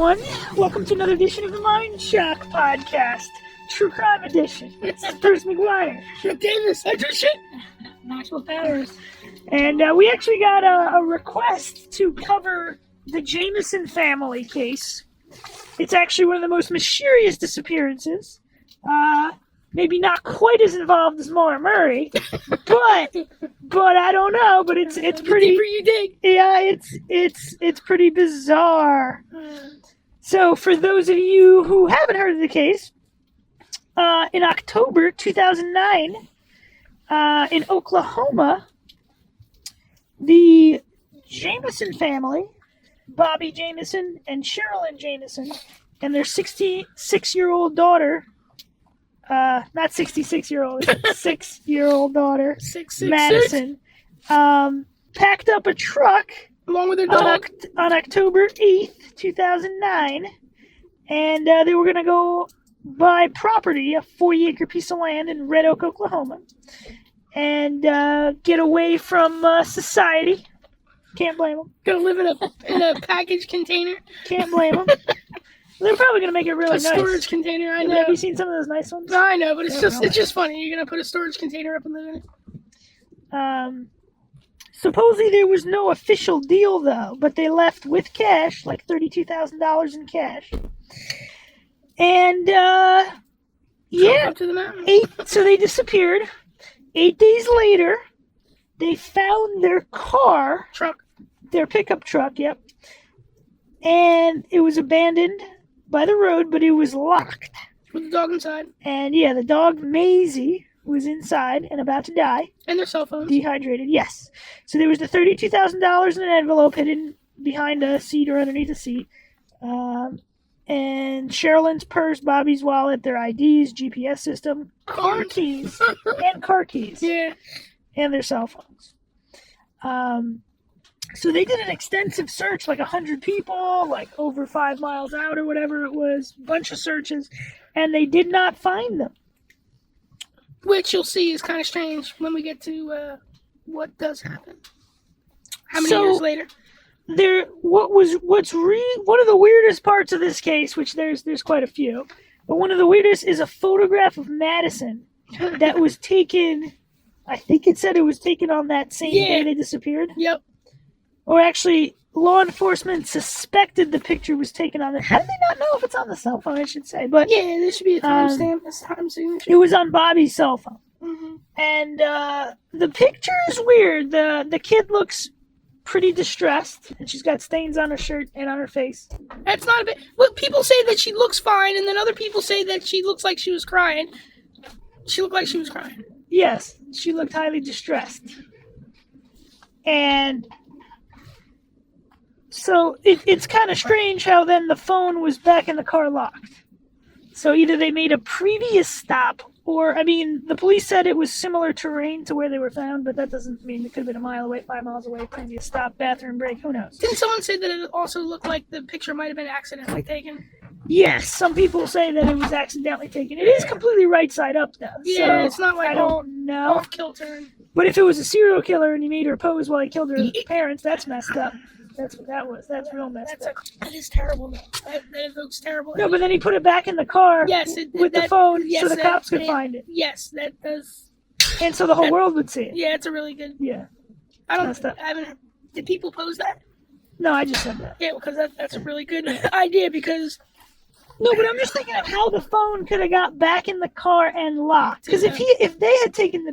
everyone. Welcome to another edition of the Mindshock podcast, True Crime Edition. It's Bruce McGuire. Davis edition. Maxwell Powers. And we actually got a request to cover the Jamison family case. It's actually one of the most mysterious disappearances. Maybe not quite as involved as Maura Murray, but I don't know. But it's pretty. Deeper you dig. Yeah, it's pretty bizarre. So for those of you who haven't heard of the case, in October 2009, in Oklahoma, the Jamison family, Bobby Jamison and Sherilyn Jamison, and their 66-year-old daughter. Not 66-year-old, 6-year-old daughter, Madison, packed up a truck along with their dog on October 8th, 2009, and they were going to go buy property, a 40-acre piece of land in Red Oak, Oklahoma, and get away from society. Can't blame them. Gonna live in a package container. Can't blame them. They're probably gonna make it really nice. A storage container. I know. Have you seen some of those nice ones? No, I know, but it's just funny. You're gonna put a storage container up and live in it. Supposedly there was no official deal though, but they left with cash, like $32,000 in cash. And yeah, Up to the mountain. So they disappeared. 8 days later, they found their Truck. their pickup truck. Yep, and it was abandoned by the road, but it was locked. With the dog inside. And yeah, the dog Maisie was inside and about to die. And their cell phones. Dehydrated, yes. So there was the $32,000 in an envelope hidden behind a seat or underneath a seat. And Sherilyn's purse, Bobby's wallet, their IDs, GPS system, car keys. Yeah. And their cell phones. So they did an extensive search, like 100 people, like over 5 miles out or whatever it was, bunch of searches, and they did not find them. Which you'll see is kind of strange when we get to what does happen. How many years later? What's one of the weirdest parts of this case, which there's quite a few, but one of the weirdest is a photograph of Madison that was taken. I think it said it was taken on that same day they disappeared. Yep. Or actually, law enforcement suspected the picture was taken on the... How do they not know if it's on the cell phone, I should say? But yeah, there should be a timestamp. Time signature. It was on Bobby's cell phone. Mm-hmm. And the picture is weird. The kid looks pretty distressed, and she's got stains on her shirt and on her face. That's not a bit... Well, people say that she looks fine, and then other people say that she looks like she was crying. She looked like she was crying. Yes, she looked highly distressed. And... so it's kind of strange how then the phone was back in the car locked. So either they made a previous stop, or, I mean, the police said it was similar terrain to where they were found, but that doesn't mean it could have been a mile away, 5 miles away, previous stop, bathroom break, who knows? Didn't someone say that it also looked like the picture might have been accidentally taken? Yes, some people say that it was accidentally taken. It is completely right side up, though. Yeah, so it's not like I don't know. Off kilter. But if it was a serial killer and he made her pose while he killed her parents, that's messed up. That's what that was. That's real messed up. That is terrible. That evokes terrible. No, but then he put it back in the car with the phone so the cops could find it. Yes, that does. And so the whole world would see it. Yeah, it's a really good... Yeah. I haven't... Did people pose that? No, I just said that. Yeah, because that's a really good idea because... No, but I'm just thinking of how the phone could have got back in the car and locked. Because if they had taken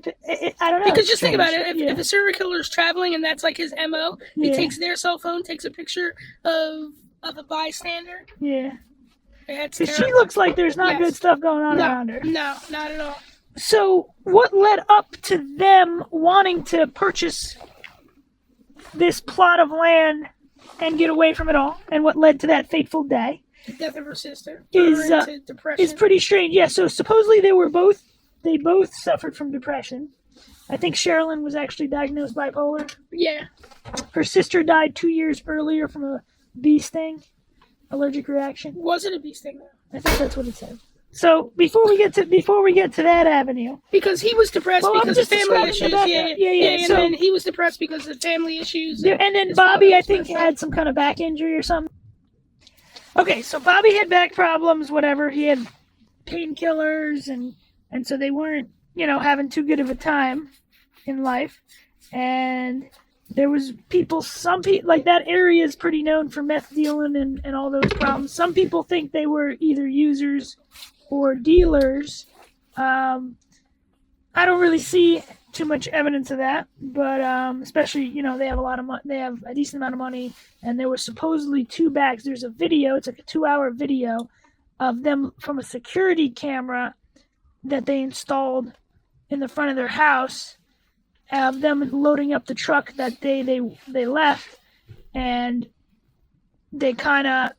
I don't know. Because just think about it. If a serial killer is traveling and that's like his MO, he takes their cell phone, takes a picture of a bystander. Yeah. Because she looks like there's not good stuff going on around her. No, not at all. So what led up to them wanting to purchase this plot of land and get away from it all? And what led to that fateful day? The death of her sister is pretty strange. Yeah, so supposedly they both suffered from depression. I think Sherilyn was actually diagnosed bipolar. Yeah. Her sister died 2 years earlier from a bee sting, allergic reaction. Was it a bee sting though? I think that's what it said. So before we get to that avenue, because he was depressed because of family issues. Yeah. And then he was depressed because of family issues. And then Bobby, I think, had some kind of back injury or something. Okay, so Bobby had back problems, whatever. He had painkillers, and so they weren't, having too good of a time in life. And there was some people, like that area is pretty known for meth dealing and all those problems. Some people think they were either users or dealers. I don't really see too much evidence of that, but especially, they have they have a decent amount of money, and there were supposedly 2 bags. There's a video, it's like a 2-hour video of them from a security camera that they installed in the front of their house, of them loading up the truck that they left, and they kind of,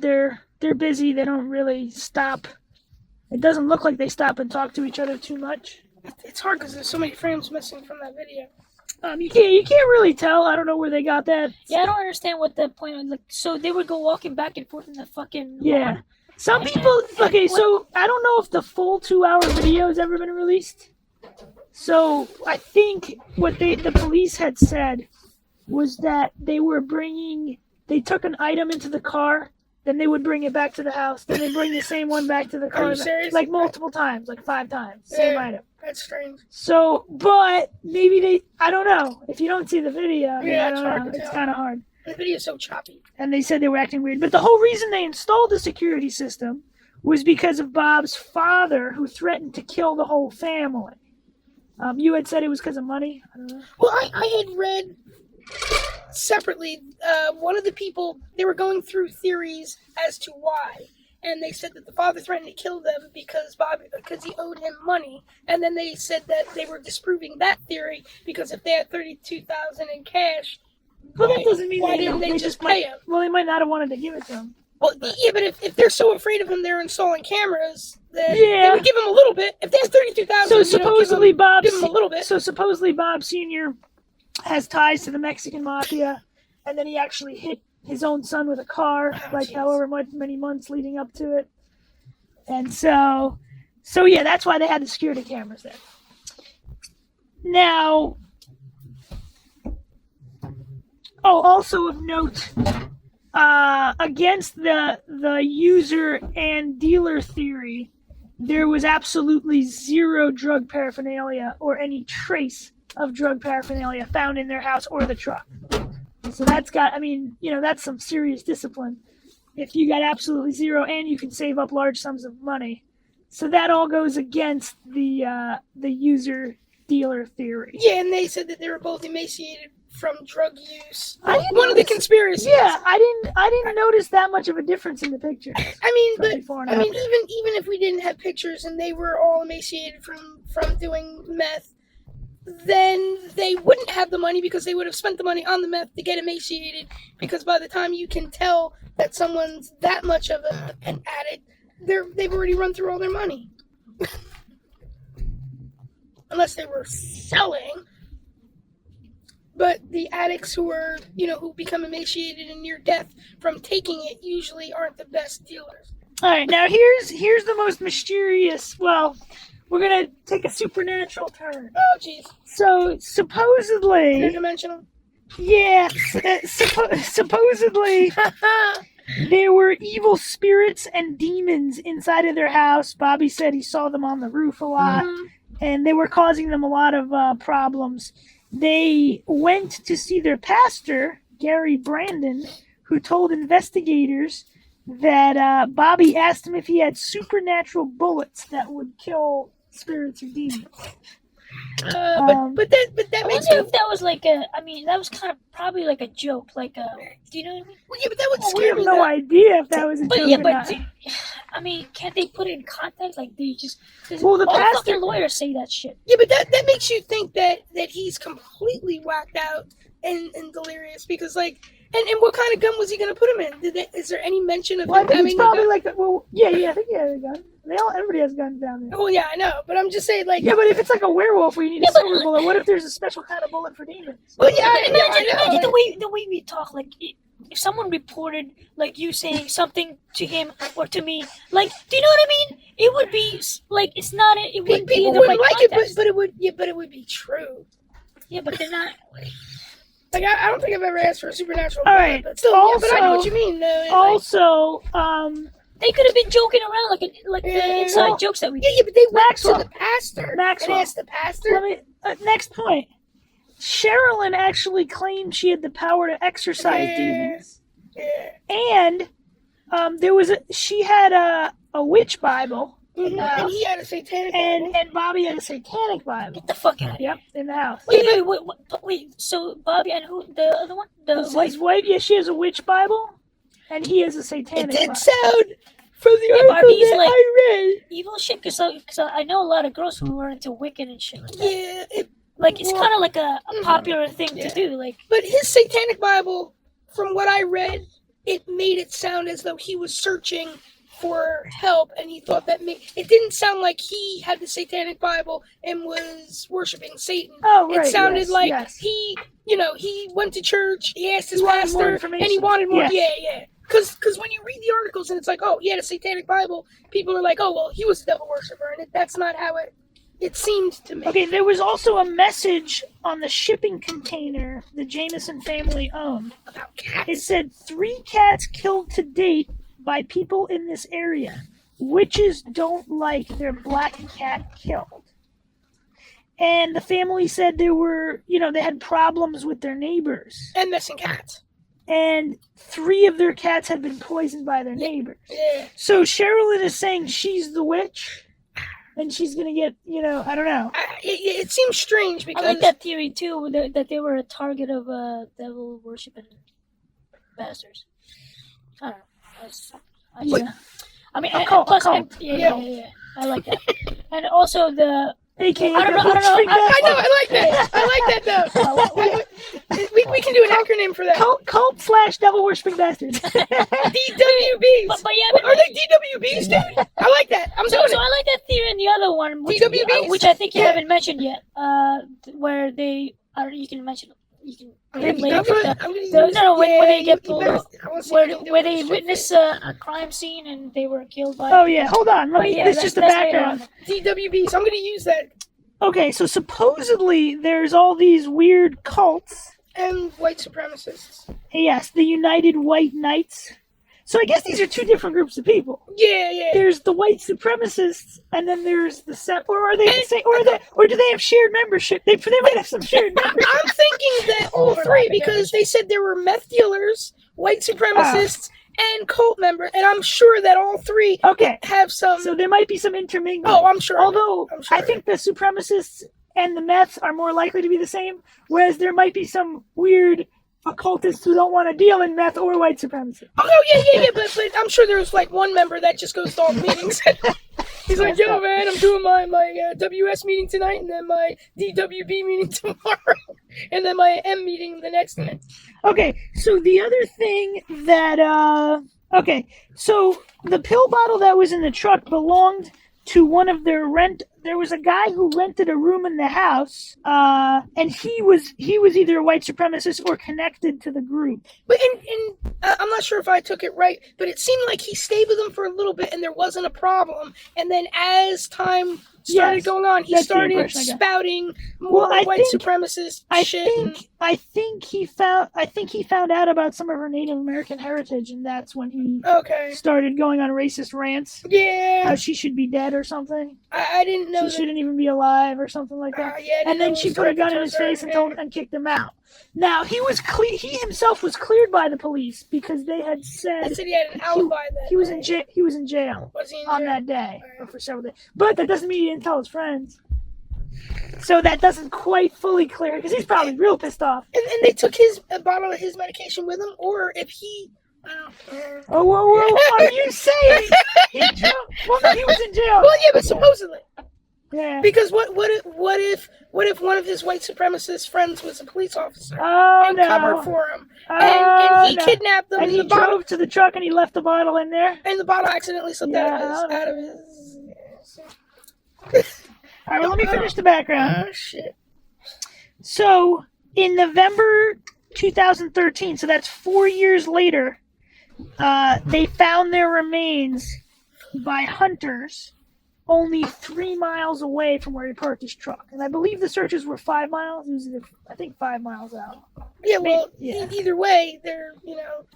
they're busy. They don't really stop. It doesn't look like they stop and talk to each other too much. It's hard because there's so many frames missing from that video. You can't really tell. I don't know where they got that. Yeah, I don't understand what the point was. Like, so they would go walking back and forth in the fucking lawn. Some people. Okay, so I don't know if the full 2-hour video has ever been released. So I think what the police had said was that they took an item into the car, then they would bring it back to the house, then they bring the same one back to the car. Are you serious? Like multiple times, like 5 times, same item. That's strange. So, but maybe I don't know. If you don't see the video, yeah, I don't know. It's kind of hard. The video's so choppy. And they said they were acting weird. But the whole reason they installed the security system was because of Bob's father, who threatened to kill the whole family. You had said it was because of money? I don't know. Well, I had read separately, one of the people, they were going through theories as to why. And they said that the father threatened to kill them because he owed him money. And then they said that they were disproving that theory because if they had $32,000 in cash, well, that doesn't mean why didn't they just pay him? Well, they might not have wanted to give it to him. Well, yeah, but if they're so afraid of him, they're installing cameras. They would give him a little bit. If they have $32,000, so supposedly give him a little bit. So supposedly Bob Sr. has ties to the Mexican mafia, and then he actually hit his own son with a car, however many months leading up to it. And so yeah, that's why they had the security cameras there. Now, also of note, against the user and dealer theory, there was absolutely zero drug paraphernalia or any trace of drug paraphernalia found in their house or the truck. So that's that's some serious discipline. If you got absolutely zero and you can save up large sums of money. So that all goes against the user dealer theory. Yeah, and they said that they were both emaciated from drug use. One of the conspiracies. Yeah, I didn't notice that much of a difference in the pictures. Even if we didn't have pictures and they were all emaciated from doing meth, then they wouldn't have the money because they would have spent the money on the meth to get emaciated. Because by the time you can tell that someone's that much of an addict, they've already run through all their money. Unless they were selling. But the addicts who become emaciated and near death from taking it usually aren't the best dealers. All right, now here's the most mysterious. Well, we're gonna take a supernatural turn. Oh, jeez. So supposedly, interdimensional. Yeah, supposedly there were evil spirits and demons inside of their house. Bobby said he saw them on the roof a lot, and they were causing them a lot of problems. They went to see their pastor, Gary Brandon, who told investigators that Bobby asked him if he had supernatural bullets that would kill spirits or demons. But that I makes wonder if that was that was kind of probably like a joke, do you know what I mean? Well, yeah, but that would We scare have me. no idea if that was a joke or not. Can't they put it in context? Like they just the all pastor fucking lawyers say that shit. Yeah, but that makes you think that he's completely whacked out and delirious because and what kind of gun was he going to put him in? Is there any mention of him I think having it's probably a gun? I think he had a gun. Everybody has guns down there. Oh yeah, I know, but I'm just saying Yeah, but if it's like a werewolf where you need a silver bullet, what if there's a special kind of bullet for demons? Well, yeah, I know. Imagine the way we talk, if someone reported you saying something to him or to me, do you know what I mean? It would be it's not. It wouldn't be People in the wouldn't right like context. it, but it would be true. Yeah, but they're not. Like, I don't think I've ever asked for a supernatural All blood, right. but still, yeah, but I know what you mean. Also, They could have been joking around like the inside jokes that we did. Yeah, but they went Maxwell. to the pastor Maxwell. and asked the pastor. Next point. Sherilyn actually claimed she had the power to exorcise demons. And she had a witch Bible. And he had a satanic Bible. And Bobby had a satanic Bible. Get the fuck out of here. Yep, in the house. Wait, so Bobby and who, the other one? His wife, yeah, she has a witch Bible, and he has a satanic It did Bible. sound from the article Barbie's that like I read. evil shit, because I know a lot of girls who are into Wiccan and shit like that. Yeah, It's kind of like a popular thing to do. Like, but his satanic Bible, from what I read, it made it sound as though he was searching for help, and he thought it didn't sound like he had the satanic Bible and was worshiping Satan. Oh, right. It sounded like he he went to church, he asked his wanted more pastor, information. and he wanted more. Yeah. Yeah. Because when you read the articles and it's like, oh, he had a satanic Bible, people are like, oh, well, he was a devil worshiper, and that's not how it seemed to me. Okay, there was also a message on the shipping container the Jamison family owned. About cats. It said 3 cats killed to date by people in this area. Witches don't like their black cat killed. And the family said they had problems with their neighbors. And missing cats. And 3 of their cats had been poisoned by their neighbors. Yeah. So Sherilyn is saying she's the witch. And she's going to get, I don't know. It seems strange because... I like that theory too, that they were a target of devil worshipping bastards. I don't know. Occult. Yeah. I like that. And also the AKA I don't know. I know, I like that. I like that, though. we can do an acronym for that. Cult / devil worshipping bastards. DWBs. But yeah, Are they DWBs, dude? I like that. I'm doing it. So I like that theory and the other one, DWBs? which I think you haven't mentioned yet. Where they, I don't know, you can mention it. You can later. When they get pulled, where they witness a crime scene and they were killed by. Oh yeah, hold on. It's just the background. DWBs. I'm going to use that. Okay, so supposedly there's all these weird cults. And white supremacists. Yes, the United White Knights. So I guess these are 2 different groups of people. Yeah. There's the white supremacists, and then there's the or are they the same? Or do they have shared membership? They might have some shared membership. I'm thinking that all 3, because they said there were meth dealers, white supremacists, and cult members, and I'm sure that all 3 have some. So there might be some intermingling. Oh, I'm sure. Although I think the supremacists and the meths are more likely to be the same, whereas there might be some weird occultists who don't want to deal in meth or white supremacy. Oh, no, yeah, but I'm sure there's like one member that just goes to all the meetings. He's like, yo, man, I'm doing my WS meeting tonight, and then my DWB meeting tomorrow, and then my M meeting the next night. Okay, so the other thing that, so the pill bottle that was in the truck belonged to one of their there was a guy who rented a room in the house, and he was either a white supremacist or connected to the group. But and I'm not sure if I took it right, but it seemed like he stayed with them for a little bit and there wasn't a problem. And then as time started going on, he started spouting more white supremacist shit. I think he found out about some of her Native American heritage, and that's when he started going on racist rants. Yeah, how she should be dead or something. I didn't know she shouldn't even be alive or something like that. And then she put a gun in his face and kicked him out. Now he himself was cleared by the police because they had said he had an alibi. He was in jail. He was in jail on that day or for several days. But that doesn't mean he didn't tell his friends. So that doesn't quite fully clear because he's probably real pissed off. And they took a bottle of his medication with him, or if he. Oh, whoa! Are you saying he was in jail? Well, yeah, but supposedly. Yeah. Because what if one of his white supremacist friends was a police officer and covered for him, and he kidnapped them, and he drove to the truck and he left the bottle in there, and the bottle accidentally slipped out of his. All right, well, let me finish the background. Oh shit! So in November 2013, so that's 4 years later, they found their remains by hunters only 3 miles away from where he parked his truck. And I believe the searches were 5 miles. It was, I think, 5 miles out. Yeah, well, Yeah. Either way, they're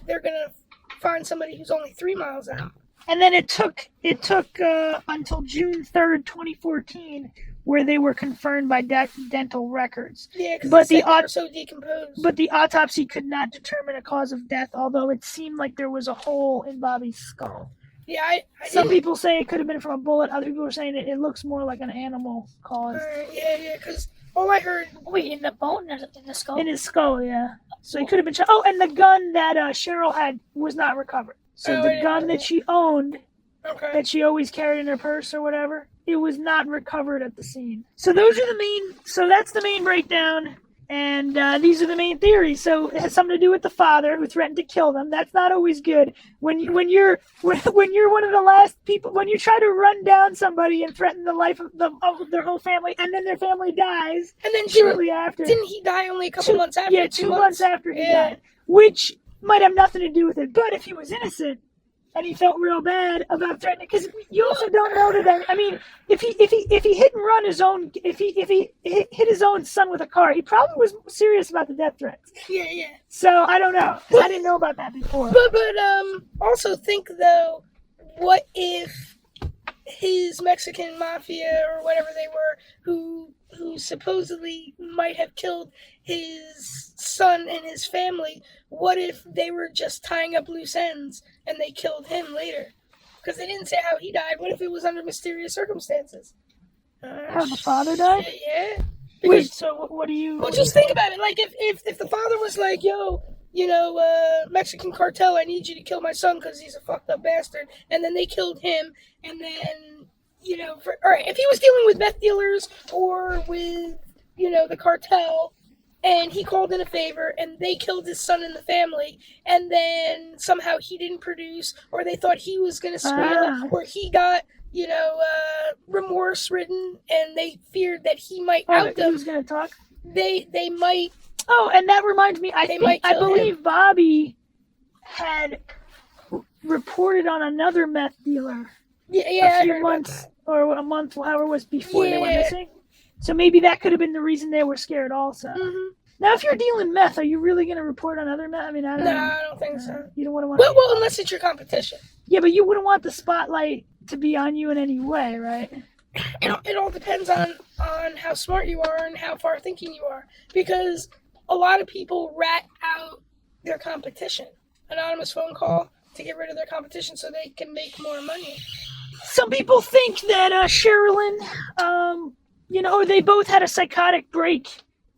gonna find somebody who's only 3 miles out. And then it took until June 3rd, 2014, where they were confirmed by dental records. Yeah, because they were so decomposed. But the autopsy could not determine a cause of death, although it seemed like there was a hole in Bobby's skull. Yeah, some people say it could have been from a bullet. Other people are saying it looks more like an animal cause. Yeah, because all I heard... Wait, in the bone or in the skull? In his skull, yeah. So he could have been shot. Oh, and the gun that Cheryl had was not recovered. So the gun that she owned, that she always carried in her purse or whatever, it was not recovered at the scene. So that's the main breakdown, and these are the main theories. So it has something to do with the father who threatened to kill them. That's not always good. When you're one of the last people, when you try to run down somebody and threaten the life of their whole family, and then their family dies, and then shortly after. Didn't he die only a couple months after? Yeah, 2 months after he died, which might have nothing to do with it. But if he was innocent and he felt real bad about threatening, because you also don't know that. I mean, if he hit and run his own, if he hit his own son with a car, he probably was serious about the death threats. Yeah. So I don't know. I didn't know about that before. But also think though, what if his Mexican mafia or whatever they were, who supposedly might have killed his son and his family, what if they were just tying up loose ends and they killed him later? Because they didn't say how he died. What if it was under mysterious circumstances? How the father died? Yeah. Wait, so what do you... Well, just think about it. Like, if the father was like, yo, Mexican cartel, I need you to kill my son because he's a fucked up bastard, and then they killed him, and then, all right, if he was dealing with meth dealers or with, the cartel, and he called in a favor, and they killed his son and the family, and then somehow he didn't produce, or they thought he was going to squeal, or he got, remorse ridden, and they feared that he might out them. He was going to talk? They might... Oh, and that reminds me, I believe Bobby had reported on another meth dealer a few months, or a month, however it was, before they went missing. So maybe that could have been the reason they were scared also. Mm-hmm. Now, if you're dealing meth, are you really going to report on other meth? I mean, I don't know. No, I don't think so. You don't want to... Well, unless it's your competition. Yeah, but you wouldn't want the spotlight to be on you in any way, right? It all depends on how smart you are and how far thinking you are. Because a lot of people rat out their competition. Anonymous phone call to get rid of their competition so they can make more money. Some people think that Sherilyn, or they both had a psychotic break,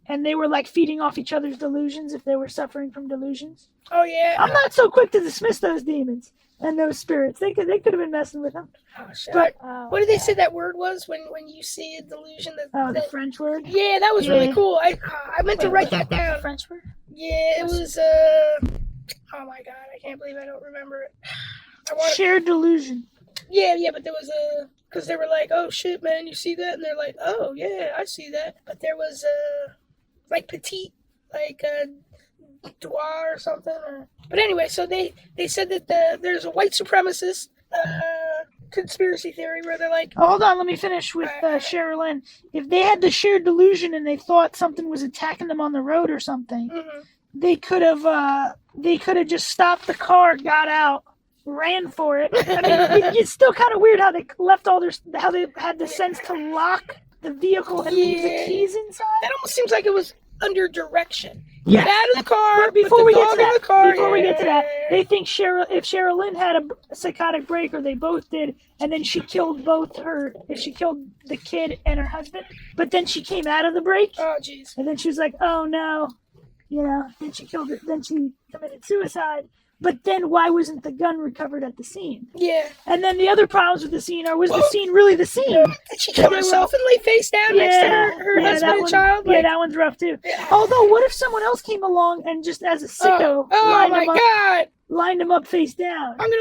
and they were like feeding off each other's delusions if they were suffering from delusions. Oh yeah. I'm not so quick to dismiss those demons and those spirits. They could have been messing with them. Oh shit. But what did they say that word was when you see a delusion? The French word. Yeah, that was really cool. I meant to write that down. French word. Yeah, it was. Oh my god, I can't believe I don't remember it. Shared delusion. Yeah, but there was because they were like, oh shit, man, you see that? And they're like, oh yeah, I see that. But there was like petite, like Dua or something. But anyway, so they said that there's a white supremacist conspiracy theory where they're like... Oh, hold on, let me finish with Sherilyn. If they had the shared delusion and they thought something was attacking them on the road or something, they could have just stopped the car, got out, ran for it. I mean, it's still kind of weird how they left how they had the sense to lock the vehicle and leave the keys inside. That almost seems like it was under direction. Yeah. Get out of the car. But before we get to that, yeah. they think if Sherilyn had a psychotic break, or they both did, and then she killed if she killed the kid and her husband, but then she came out of the break. Oh, jeez. And then she was like, oh no, then she killed it. Then she committed suicide. But then why wasn't the gun recovered at the scene? Yeah. And then the other problems with the scene was the scene really the scene? Did she kill herself and lay face down next to her husband and child? Yeah, that one's rough too. Yeah. Although, what if someone else came along and just as a sicko lined him up face down? I'm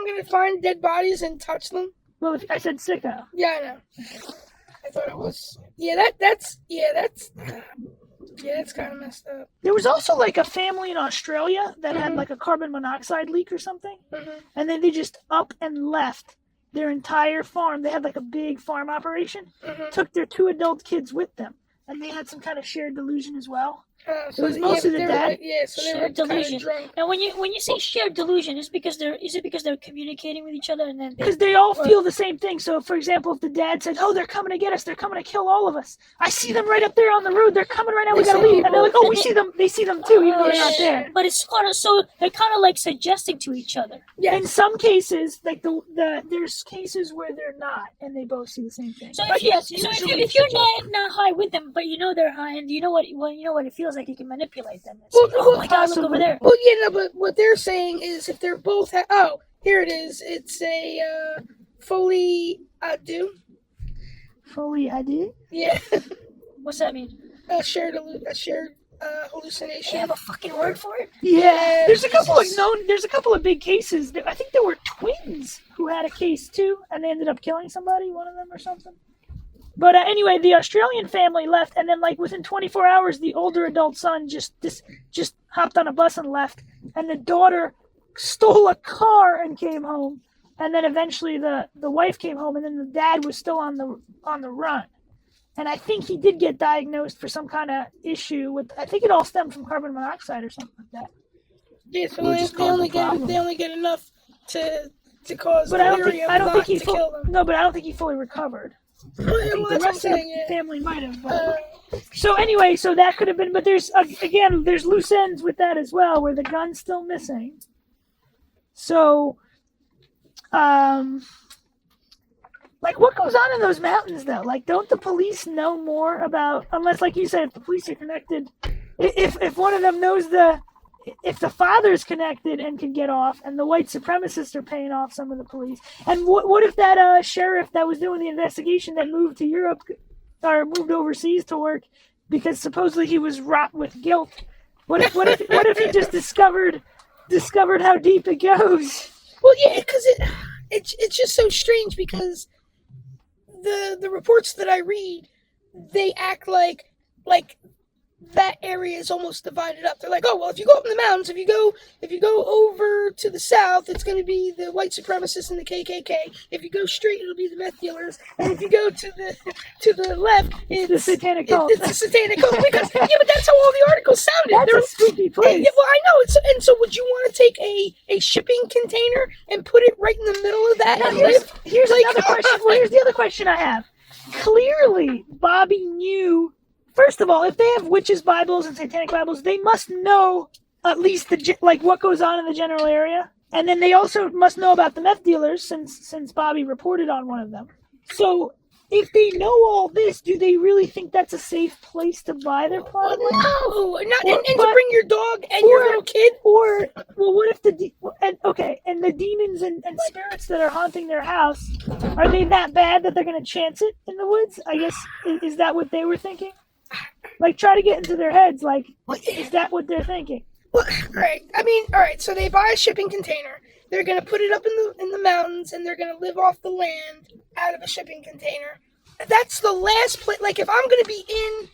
gonna find dead bodies and touch them. Well, I said sicko. Yeah, I know. I thought it was. Yeah, that's kind of messed up. There was also like a family in Australia that had like a carbon monoxide leak or something, and then they just up and left, their entire farm. They had like a big farm operation. Mhm. Took their 2 adult kids with them, and they had some kind of shared delusion as well. So it was mostly the dad. So they were Shared delusion. drunk. Now, when you say shared delusion, is it because they're communicating with each other and then Because they all feel the same thing. So, for example, if the dad said, "Oh, they're coming to get us. They're coming to kill all of us. I see them right up there on the road. They're coming right now. We gotta leave." And they're like, "Oh, we see them. They see them too, even though they're not there." But it's kind of so they're kind of like suggesting to each other. Yeah. In some cases, like there's cases where they're not, and they both see the same thing. So But if you're not high with them, but you know they're high, and you know what it feels like, you can manipulate them. Well, Oh my God, look over there. Well, yeah, no, but what they're saying is if they're both here it is. It's a folie à deux. Folie à deux? Yeah. What's that mean? A shared hallucination. They have a fucking word for it? Yeah. There's a couple of big cases. I think there were twins who had a case too, and they ended up killing somebody, one of them or something. But anyway, the Australian family left, and then like within 24 hours, the older adult son just hopped on a bus and left, and the daughter stole a car and came home, and then eventually the wife came home, and then the dad was still on the run, and I think he did get diagnosed for some kind of issue with. I think it all stemmed from carbon monoxide or something like that. Yeah, so they only get enough to cause. But I don't think he kill them. No, but I don't think he fully recovered. Well, The rest of the family might have. So anyway, so that could have been. But there's loose ends with that as well, where the gun's still missing. So, like, what goes on in those mountains though? Like, don't the police know more about? Unless, like you said, if the police are connected, if one of them knows if the father's connected and can get off, and the white supremacists are paying off some of the police, and what if that sheriff that was doing the investigation that moved to Europe or moved overseas to work because supposedly he was rot with guilt? What if he just discovered how deep it goes? Well, yeah, because it's just so strange because the reports that I read, they act like that area is almost divided up. They're like, oh well, if you go up in the mountains, if you go over to the south, it's going to be the white supremacists and the KKK. If you go straight, it'll be the meth dealers, and if you go to the left, it's the satanic cult. It's the satanic cult. Because yeah, but that's how all the articles sounded. That's a spooky place. Yeah, well, I know. And so, would you want to take a shipping container and put it right in the middle of that? Now, and live? here's another question. Well, here's the other question I have. Clearly, Bobby knew. First of all, if they have witches' Bibles and satanic Bibles, they must know at least what goes on in the general area, and then they also must know about the meth dealers since Bobby reported on one of them. So, if they know all this, do they really think that's a safe place to buy their product? No, and to bring your dog and your little kid. Or well, what if and the demons and spirits that are haunting their house, are they that bad that they're going to chance it in the woods? I guess is that what they were thinking? Like, try to get into their heads. Like, is that what they're thinking? Well, all right. So they buy a shipping container. They're gonna put it up in the mountains, and they're gonna live off the land out of a shipping container. That's the last place. Like, if I'm gonna be in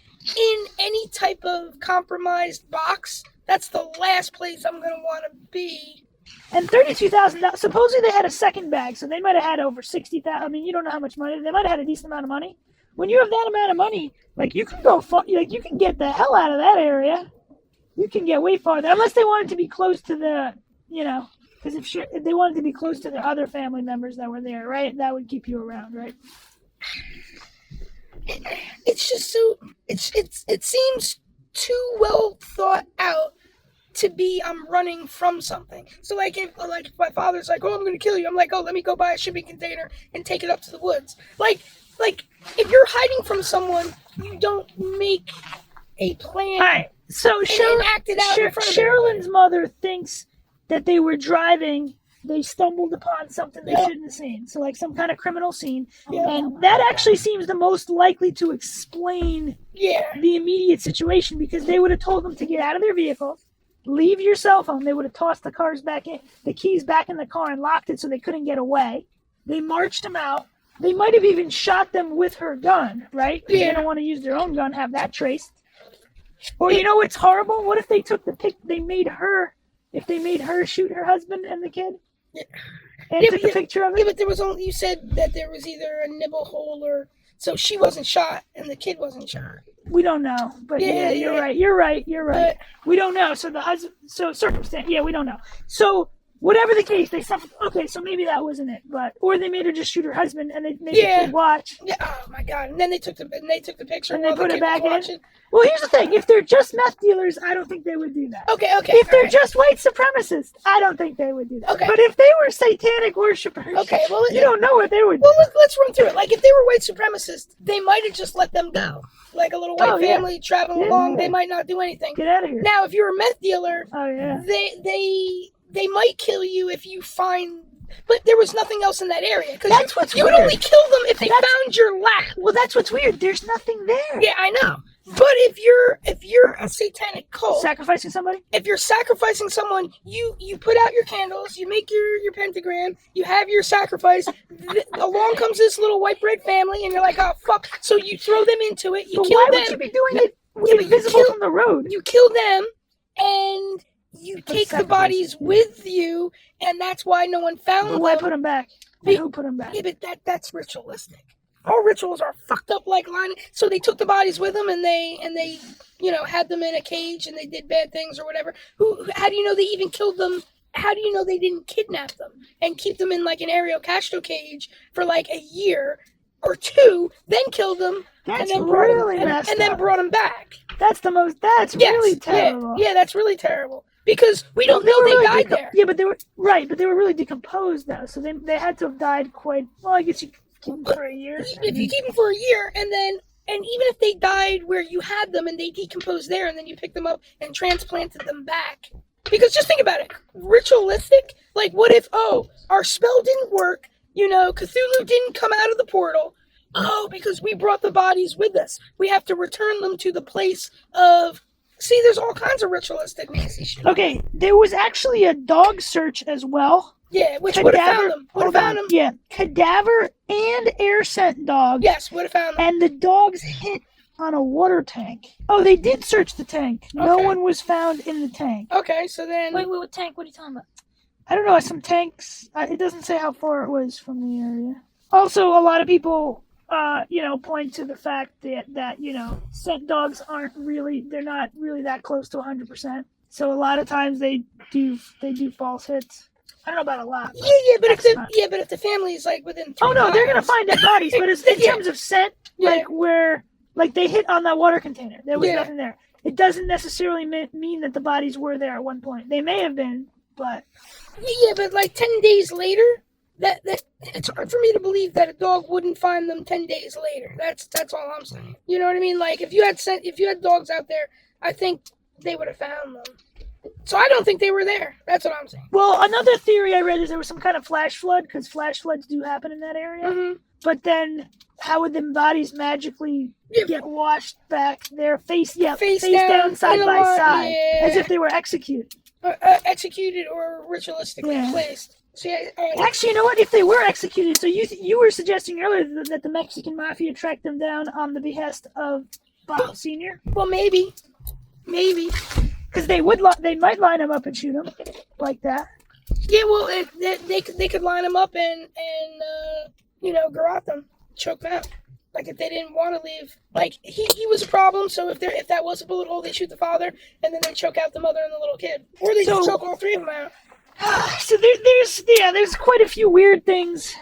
any type of compromised box, that's the last place I'm gonna want to be. And $32,000. Supposedly they had a second bag, so they might have had over $60,000. I mean, you don't know how much money. They might have had a decent amount of money. When you have that amount of money, like, you can go you can get the hell out of that area. You can get way farther, unless they wanted to be close to the, because if they wanted to be close to their other family members that were there, right? That would keep you around, right? It's just so it seems too well thought out to be I'm running from something. So if my father's like, oh, I'm gonna kill you, I'm like, oh, let me go buy a shipping container and take it up to the woods. Like if you're hiding from someone, you don't make a plan. All right. So Sherilyn's mother thinks that they were driving. They stumbled upon something they shouldn't have seen. So, like, some kind of criminal scene. Yeah. And that actually seems the most likely to explain the immediate situation, because they would have told them to get out of their vehicles, leave your cell phone. They would have tossed the keys back in the car and locked it so they couldn't get away. They marched them out. They might have even shot them with her gun, right? Yeah. They don't want to use their own gun, have that traced. Or, what's horrible? What if they took if they made her shoot her husband and the kid? and took a picture of Yeah, it. but there was only, you said that there was either a nibble hole or, so she wasn't shot and the kid wasn't shot. We don't know, but yeah, you're right. But We don't know. So the husband, so circumstance, yeah, we don't know. So whatever the case, they suffered. Okay, so maybe that wasn't it, but or they made her just shoot her husband and they made the kid watch. Yeah. Oh my God! And then they took the picture and they put it back in. Watching. Well, here's the thing: if they're just meth dealers, I don't think they would do that. Okay. If they're just white supremacists, I don't think they would do that. Okay. But if they were satanic worshipers, well, you don't know what they would do. Well, let's run through it. Like if they were white supremacists, they might have just let them go, like a little white family traveling along. They might not do anything. Get out of here. Now, if you're a meth dealer, they might kill you if you find. But there was nothing else in that area because you would only kill them if they found your lab. Well, that's what's weird. There's nothing there. Yeah, I know. But if you're a satanic cult, sacrificing somebody, if you're sacrificing someone, you put out your candles, you make your pentagram, you have your sacrifice. Along comes this little white bread family, and you're like, oh fuck! So you throw them into it. You kill why them. Would you be doing it invisible from the road? You kill them, and you take the bodies with you, and that's why no one found them. Why put them back? Who put them back? Yeah, but that's ritualistic. All rituals are fucked up like lining. So they took the bodies with them, and they had them in a cage, and they did bad things or whatever. How do you know they even killed them? How do you know they didn't kidnap them and keep them in like an Ariel Castro cage for like a year or two, then killed them, and then brought them back? That's really terrible. Yeah, that's really terrible. Because we don't know they died there. Yeah, but they were really decomposed though. So they had to have died quite well. I guess you keep them for a year. If you keep them for a year, and even if they died where you had them and they decomposed there, and then you picked them up and transplanted them back. Because just think about it, ritualistic. Like, what if our spell didn't work? Cthulhu didn't come out of the portal. Because we brought the bodies with us. We have to return them to the place of. See, there's all kinds of ritualistic shit. Okay, there was actually a dog search as well. Yeah, which would have found them. Would have found them. Yeah, cadaver and air scent dog. Yes, would have found them. And the dogs hit on a water tank. Oh, they did search the tank. Okay. No one was found in the tank. Okay, so then. Wait, what tank? What are you talking about? I don't know. Some tanks. It doesn't say how far it was from the area. Also, a lot of people. Point to the fact that scent dogs they're not really that close to 100%. So a lot of times they do false hits. I don't know about a lot. But if the family is like within 3 miles. They're gonna find dead bodies. But in terms of scent, where they hit on that water container, there was nothing there. It doesn't necessarily mean that the bodies were there at one point. They may have been, but but like 10 days later. That it's hard for me to believe that a dog wouldn't find them 10 days later. That's all I'm saying. You know what I mean? Like if you had dogs out there, I think they would have found them. So I don't think they were there. That's what I'm saying. Well, another theory I read is there was some kind of flash flood because flash floods do happen in that area. Mm-hmm. But then, how would the bodies magically get washed back? Their face down, side by side, as if they were executed. Executed or ritualistically placed. See, actually, you know what? If they were executed, so you were suggesting earlier that the Mexican mafia tracked them down on the behest of Bob Sr. Well, maybe, because they might line them up and shoot them like that. Yeah, well, they could line them up and garrote them, choke them out. Like if they didn't want to leave, like he was a problem. So if that was a bullet hole, they shoot the father and then they choke out the mother and the little kid, or they just choke all three of them out. So there's quite a few weird things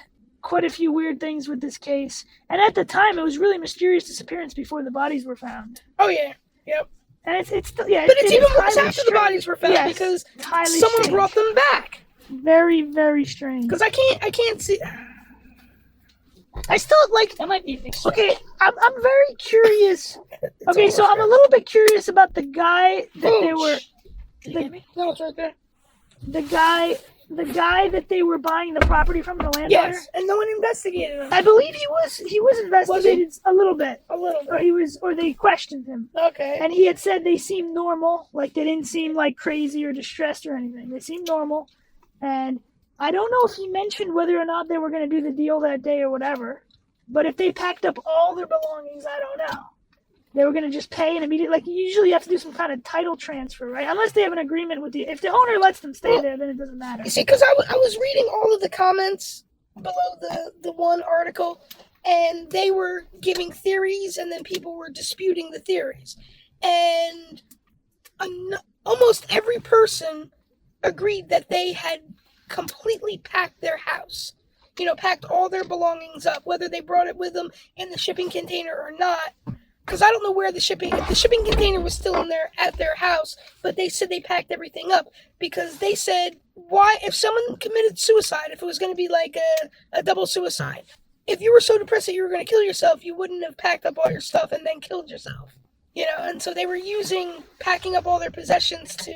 with this case, and at the time it was really mysterious disappearance before the bodies were found. Oh yeah, yep. And it's still but it's even worse after the bodies were found because someone brought them back. Very, very strange. Because I can't see. I still that might be a big okay. I'm very curious. Okay, so I'm a little bit curious about the guy that they were. No, it's right there. The guy that they were buying the property from, the landowner. Yes, and no one investigated him. I believe he was investigated a little bit. Or they questioned him. Okay. And he had said they seemed normal, like they didn't seem like crazy or distressed or anything. They seemed normal, and I don't know if he mentioned whether or not they were going to do the deal that day or whatever. But if they packed up all their belongings, I don't know. they were going to just pay and immediately, like, usually you have to do some kind of title transfer, right? Unless they have an agreement with you. If the owner lets them stay there, then it doesn't matter. You see, because I was reading all of the comments below the one article, and they were giving theories, and then people were disputing the theories. And almost every person agreed that they had completely packed their house. Packed all their belongings up, whether they brought it with them in the shipping container or not. Because I don't know where if the shipping container was still at their house, but they said they packed everything up because they said, why, if someone committed suicide, if it was going to be like a double suicide, if you were so depressed that you were going to kill yourself, you wouldn't have packed up all your stuff and then killed yourself. And so they were using packing up all their possessions to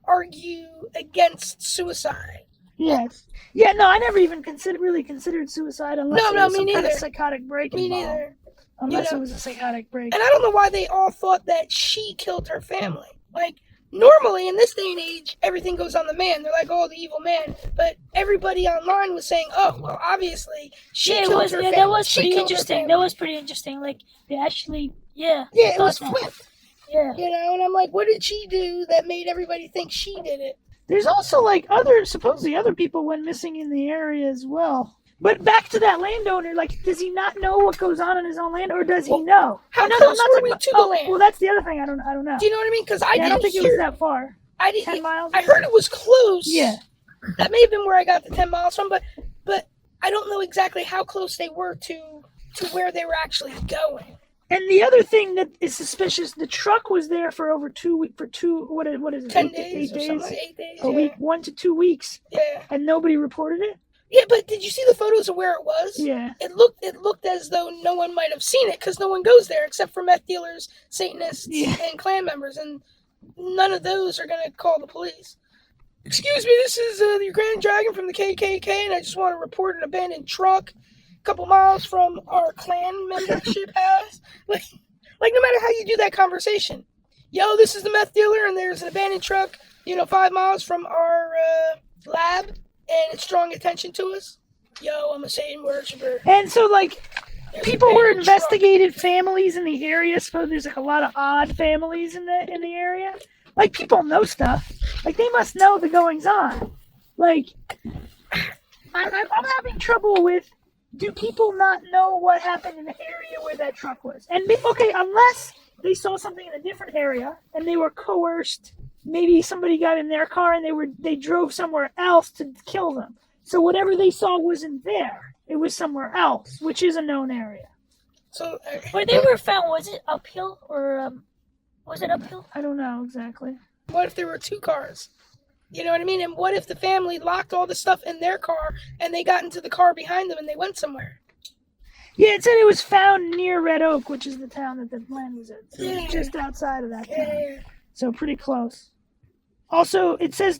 argue against suicide. Yes. Yeah, no, I never even considered suicide unless it was some kind of psychotic break. Me neither. Unless it was a psychotic break. And I don't know why they all thought that she killed her family. Like, normally in this day and age, everything goes on the man. They're like, oh, the evil man. But everybody online was saying, oh, well, obviously, she killed her family. That was pretty interesting. That was pretty interesting. Like, they actually, Yeah, it was quick. Yeah. And I'm like, what did she do that made everybody think she did it? There's also, like, supposedly other people went missing in the area as well. But back to that landowner, like, does he not know what goes on in his own land, or does he know? How close were we to the land? Well, that's the other thing. I don't know. Do you know what I mean? Because I don't think it was that far. 10 miles? I heard it was close. Yeah. That may have been where I got the 10 miles from, but I don't know exactly how close they were to where they were actually going. And the other thing that is suspicious, the truck was there for over 2 weeks, what is it? 10 days 8 days? Something like 8 days. A week, 1 to 2 weeks. Yeah. And nobody reported it? Yeah, but did you see the photos of where it was? Yeah. It looked as though no one might have seen it because no one goes there except for meth dealers, Satanists, and Klan members, and none of those are going to call the police. Excuse me, this is the Grand Dragon from the KKK, and I just want to report an abandoned truck a couple miles from our Klan membership house. Like, no matter how you do that conversation. Yo, this is the meth dealer, and there's an abandoned truck, 5 miles from our lab, and it's drawing attention to us. Yo, I'm a Satan worshiper. And so, like, people were investigated families in the area. So there's, like, a lot of odd families in the area. Like, people know stuff. Like, they must know the goings-on. Like, I'm having trouble with, do people not know what happened in the area where that truck was? And, okay, unless they saw something in a different area and they were coerced, maybe somebody got in their car and they drove somewhere else to kill them. So whatever they saw wasn't there. It was somewhere else, which is a known area. So where they were found, was it uphill or was it uphill? I don't know exactly. What if there were 2 cars? You know what I mean? And what if the family locked all the stuff in their car and they got into the car behind them and they went somewhere? Yeah, it said it was found near Red Oak, which is the town that the land was in. So just outside of that town. Yeah. So pretty close. Also, it says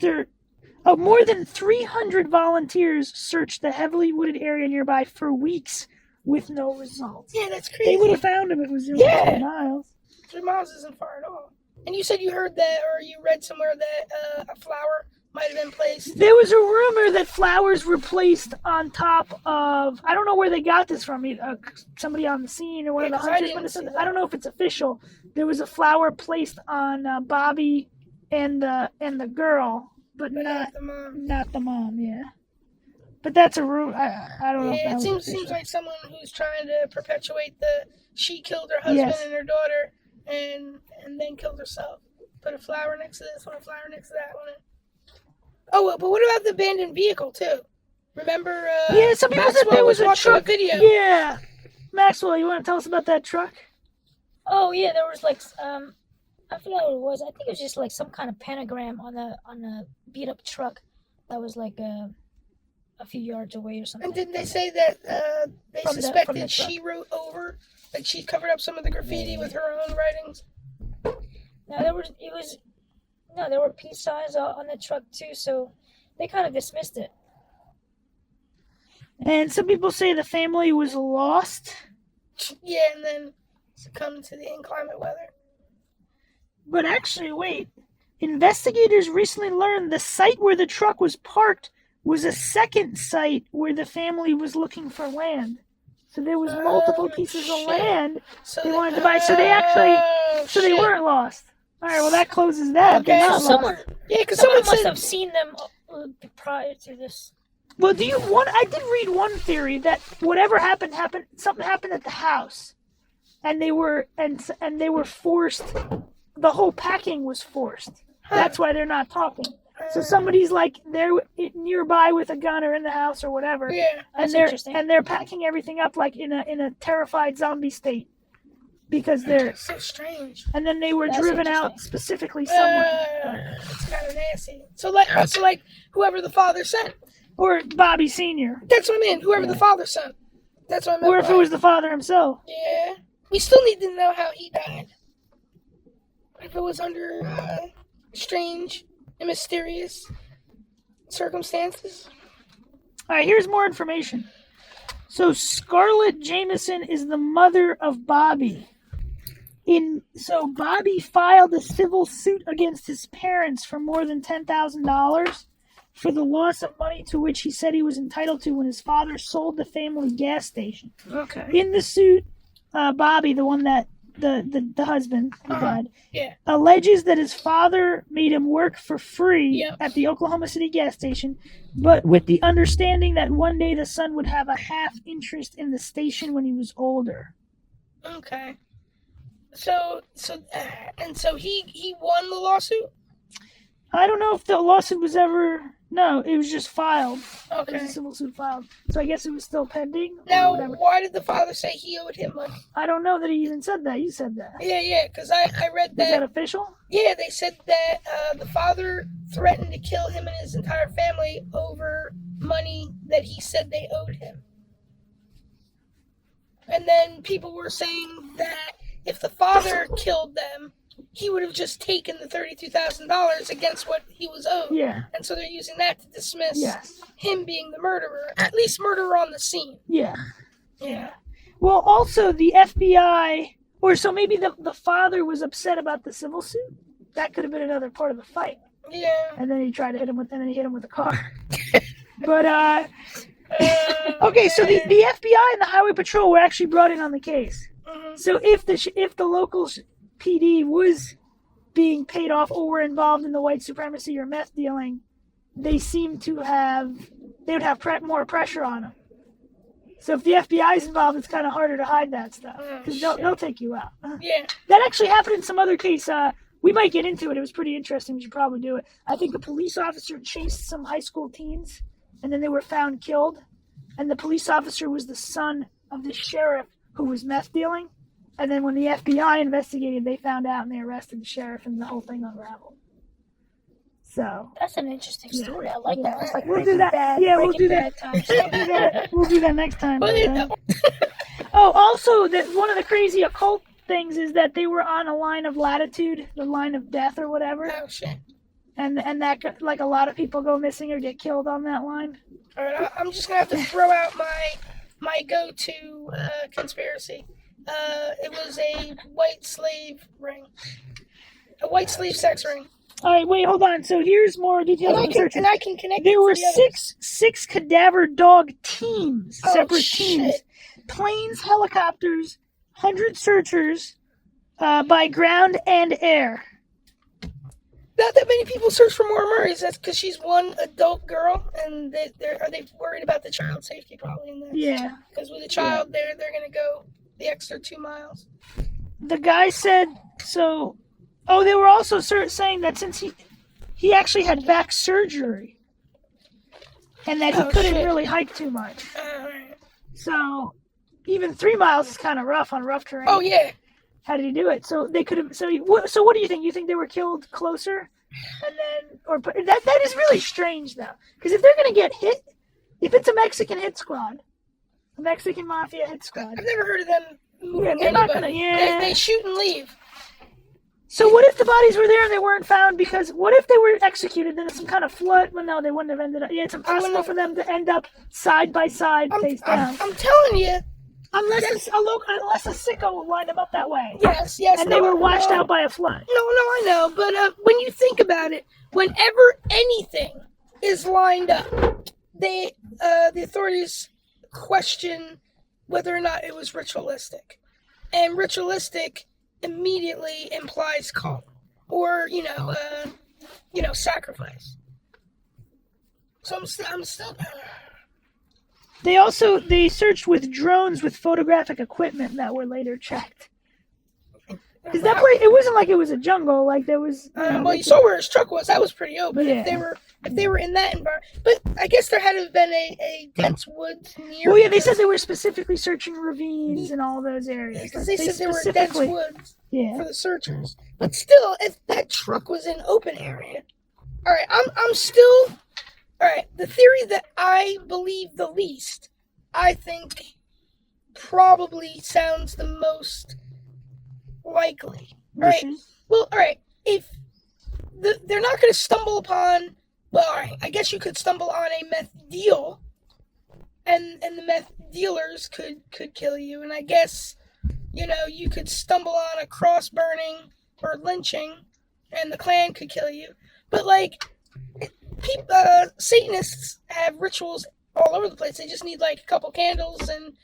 more than 300 volunteers searched the heavily wooded area nearby for weeks with no results. Yeah, that's crazy. They would have found him if it was 3 miles. 3 miles isn't far at all. And you said you heard that, or you read somewhere that a flower might have been placed. There was a rumor that flowers were placed on top of, I don't know where they got this from, somebody on the scene or one of the hunters. I don't know if it's official. There was a flower placed on Bobby and the girl, but not the mom. Not the mom, yeah. But that's a rumor. I don't know. Yeah, it seems like someone who's trying to perpetuate she killed her husband and her daughter and then killed herself. Put a flower next to this one, a flower next to that one. Oh, but what about the abandoned vehicle too? Remember? Yeah, some people said there was a truck. Video. Yeah, Maxwell, you want to tell us about that truck? Oh yeah, there was like I forgot what it was. I think it was just like some kind of pentagram on a beat up truck that was like a few yards away or something. And didn't they say that they suspected she wrote over, like she covered up some of the graffiti with her own writings? No, there were peace signs on the truck too, so they kind of dismissed it. And some people say the family was lost. Yeah, and then succumbed to the inclement weather. But actually, wait. Investigators recently learned the site where the truck was parked was a second site where the family was looking for land. So there was multiple pieces of land So they wanted to buy. So they actually, they weren't lost. All right, well that closes that. Okay. They're not Someone, lost. Yeah, because someone someone must said have seen them prior to this. Well, I did read one theory that whatever happened. Something happened at the house, and they were forced. The whole packing was forced. That's why they're not talking. So somebody's like they're nearby with a gun or in the house or whatever, Yeah, and they're packing everything up like in a terrified zombie state because they're that's so strange. and then they were That's driven out interesting. specifically somewhere. It's kind of nasty. So like whoever the father sent. Or Bobby Senior, That's what I mean. Whoever the father sent. That's what I meant. or if it was the father himself. Yeah. We still need to know how he died. If it was under strange and mysterious circumstances. All right, here's more information. So Scarlett Jamison is the mother of Bobby. So Bobby filed a civil suit against his parents for more than $10,000 for the loss of money to which he said he was entitled to when his father sold the family gas station. Okay. In the suit, Bobby, the one that the husband who died, alleges that his father made him work for free at the Oklahoma City gas station, but with the understanding that one day the son would have a half interest in the station when he was older. Okay. So he won the lawsuit? I don't know if the lawsuit was ever... No, it was just filed. Okay. It was a civil suit filed. So I guess it was still pending. Now, why did the father say he owed him money? I don't know that he even said that. You said that. Yeah, because I read that. Is that official? Yeah, they said that the father threatened to kill him and his entire family over money that he said they owed him. And then people were saying that if the father killed them, he would have just taken the $32,000 against what he was owed. Yeah. And so they're using that to dismiss Yes. him being the murderer. At least murderer on the scene. Yeah. Yeah. Well, also the FBI, or so maybe the father was upset about the civil suit. That could have been another part of the fight. Yeah. And then he tried to hit him with a car. But okay, so the FBI and the Highway Patrol were actually brought in on the case. Mm-hmm. So if the local PD was being paid off or were involved in the white supremacy or meth dealing, they would have more pressure on them. So if the FBI is involved, it's kind of harder to hide that stuff because they'll take you out. Yeah. That actually happened in some other case. We might get into it. It was pretty interesting. We should probably do it. I think a police officer chased some high school teens, and then they were found killed. And the police officer was the son of the sheriff who was meth dealing. And then when the FBI investigated, they found out and they arrested the sheriff, and the whole thing unraveled. So That's an interesting story. I like that. It's like we'll do that. We'll do that. We'll do that next time. Also, that one of the crazy occult things is that they were on a line of latitude, the line of death or whatever. Oh shit. And that, like, a lot of people go missing or get killed on that line. All right, I'm just gonna have to throw out my go-to conspiracy. It was a white slave ring, a white slave sex ring. All right, wait, hold on. So here's more details. And I can connect. There were the six cadaver dog teams, separate shit. teams, planes, helicopters, 100 searchers, by ground and air. Not that many people search for Maura Murray. Is that because she's one adult girl, and are they worried about the child safety probably in that? Yeah. Because with a child, they're gonna go the extra 2 miles. The guy said so. Oh, they were also saying that since he actually had back surgery, and that he couldn't really hike too much. So even 3 miles is kind of rough on rough terrain. Oh yeah. How did he do it? So they could have. So what do you think? You think they were killed closer, and then that is really strange though, because if they're gonna get hit, if it's a Mexican hit squad, a Mexican mafia hit squad, I've never heard of them moving they're not anybody. gonna. They shoot and leave. So what if the bodies were there and they weren't found? Because what if they were executed? Then it's some kind of flood. Well, no, they wouldn't have ended up. Yeah, it's impossible for them to end up side by side, face down. I'm telling you. Unless a sicko lined them up that way. Yes. And they were washed out by a flood. No, I know. But when you think about it, whenever anything is lined up, the authorities question whether or not it was ritualistic. And ritualistic immediately implies cult or sacrifice. So I'm still. They searched with drones with photographic equipment that were later checked. Because that place, it wasn't like it was a jungle. Like there was. You saw where his truck was. That was pretty open. Yeah. If they were in that environment, but I guess there had to have been a dense woods near. Well, yeah, they said they were specifically searching ravines and all those areas. Because they said there were dense woods for the searchers. But still, if that truck was in open area, all right, I'm still. All right, the theory that I believe the least, I think, probably sounds the most likely. All right. Well, all right. If they're not going to stumble upon, well, all right. I guess you could stumble on a meth deal, and the meth dealers could kill you, and I guess you could stumble on a cross burning or lynching, and the Klan could kill you. But like, Satanists have rituals all over the place. They just need like a couple candles and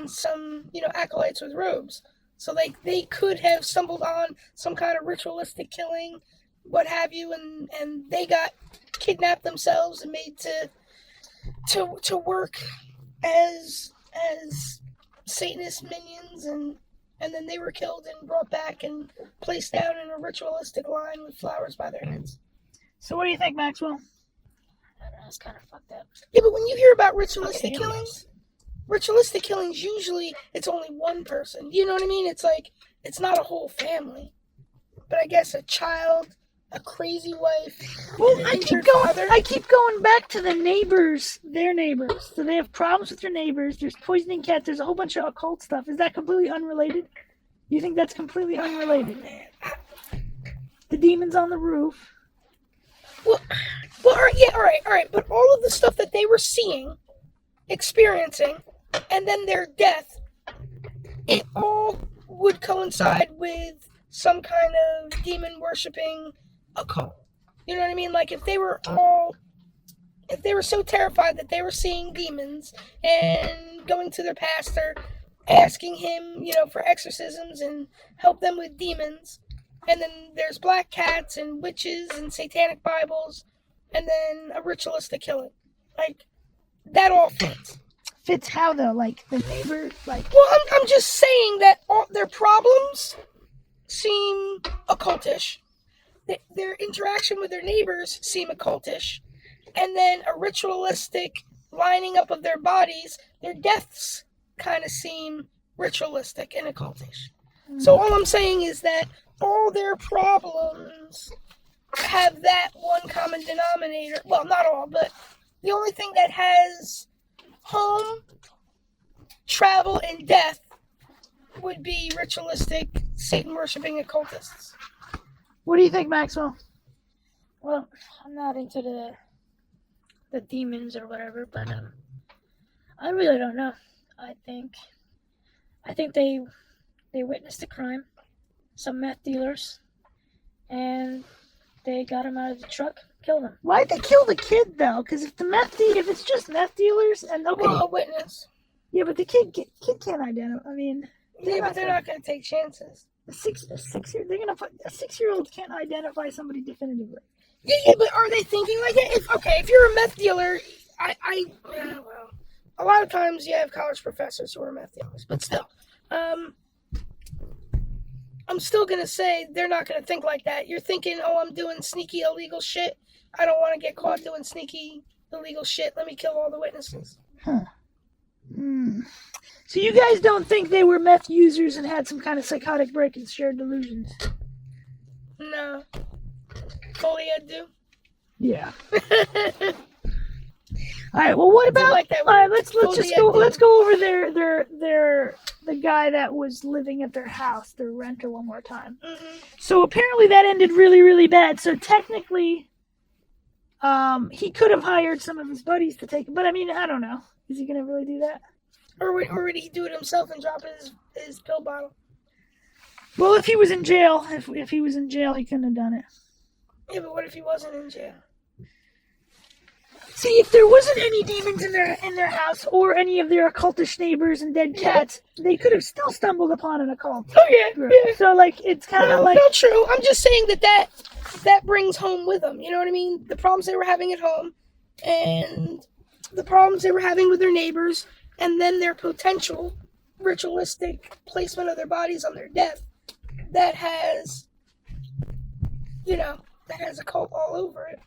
some acolytes with robes. So they could have stumbled on some kind of ritualistic killing, what have you, and they got kidnapped themselves and made to work as Satanist minions, and then they were killed and brought back and placed down in a ritualistic line with flowers by their heads. So what do you think, Maxwell? That's kind of fucked up. Yeah, but when you hear about ritualistic killings, usually it's only one person. You know what I mean? It's like, it's not a whole family. But I guess a child, a crazy wife. Well, I keep going back to the neighbors, their neighbors. So they have problems with their neighbors. There's poisoning cats. There's a whole bunch of occult stuff. Is that completely unrelated? You think that's completely unrelated? The demons on the roof. Well, all right. But all of the stuff that they were seeing, experiencing, and then their death, it all would coincide with some kind of demon worshipping occult. You know what I mean? Like if they were so terrified that they were seeing demons and going to their pastor, asking him, for exorcisms and help them with demons, and then there's black cats and witches and satanic Bibles, and then a ritualistic killing. Like, that all fits. Fits how though? Like the neighbor, like. Well, I'm just saying that all their problems seem occultish. Their interaction with their neighbors seem occultish, and then a ritualistic lining up of their bodies, their deaths kind of seem ritualistic and occultish. So all I'm saying is that all their problems have that one common denominator. Well, not all, but the only thing that has home, travel, and death would be ritualistic, Satan-worshipping occultists. What do you think, Maxwell? Well, I'm not into the demons or whatever, but I really don't know. I think they witnessed a crime, some meth dealers, and they got him out of the truck, killed him. Why'd they kill the kid though? Because if it's just meth dealers and a witness. Yeah, but the kid can't identify. I mean, they're not going to take chances. A 6-year-old can't identify somebody definitively. Yeah, but are they thinking like that? If you're a meth dealer, well, a lot of times you have college professors who are meth dealers, but still, I'm still going to say they're not going to think like that. You're thinking, I'm doing sneaky illegal shit. I don't want to get caught doing sneaky illegal shit. Let me kill all the witnesses. Huh. So you guys don't think they were meth users and had some kind of psychotic break and shared delusions? No. Foliad do? Yeah. All right. Well, what about? All right. Let's go over the guy that was living at their house, their renter, one more time. Mm-hmm. So apparently that ended really, really bad. So technically, he could have hired some of his buddies to take it, but I mean, I don't know. Is he gonna really do that? Or would he do it himself and drop his pill bottle? Well, if he was in jail, if he was in jail, he couldn't have done it. Yeah, but what if he wasn't in jail? See, if there wasn't any demons in their house or any of their occultish neighbors and dead cats, they could have still stumbled upon an occult. Oh yeah. So like it's kind of like not true. I'm just saying that brings home with them. You know what I mean? The problems they were having at home, and the problems they were having with their neighbors, and then their potential ritualistic placement of their bodies on their death that has occult all over it.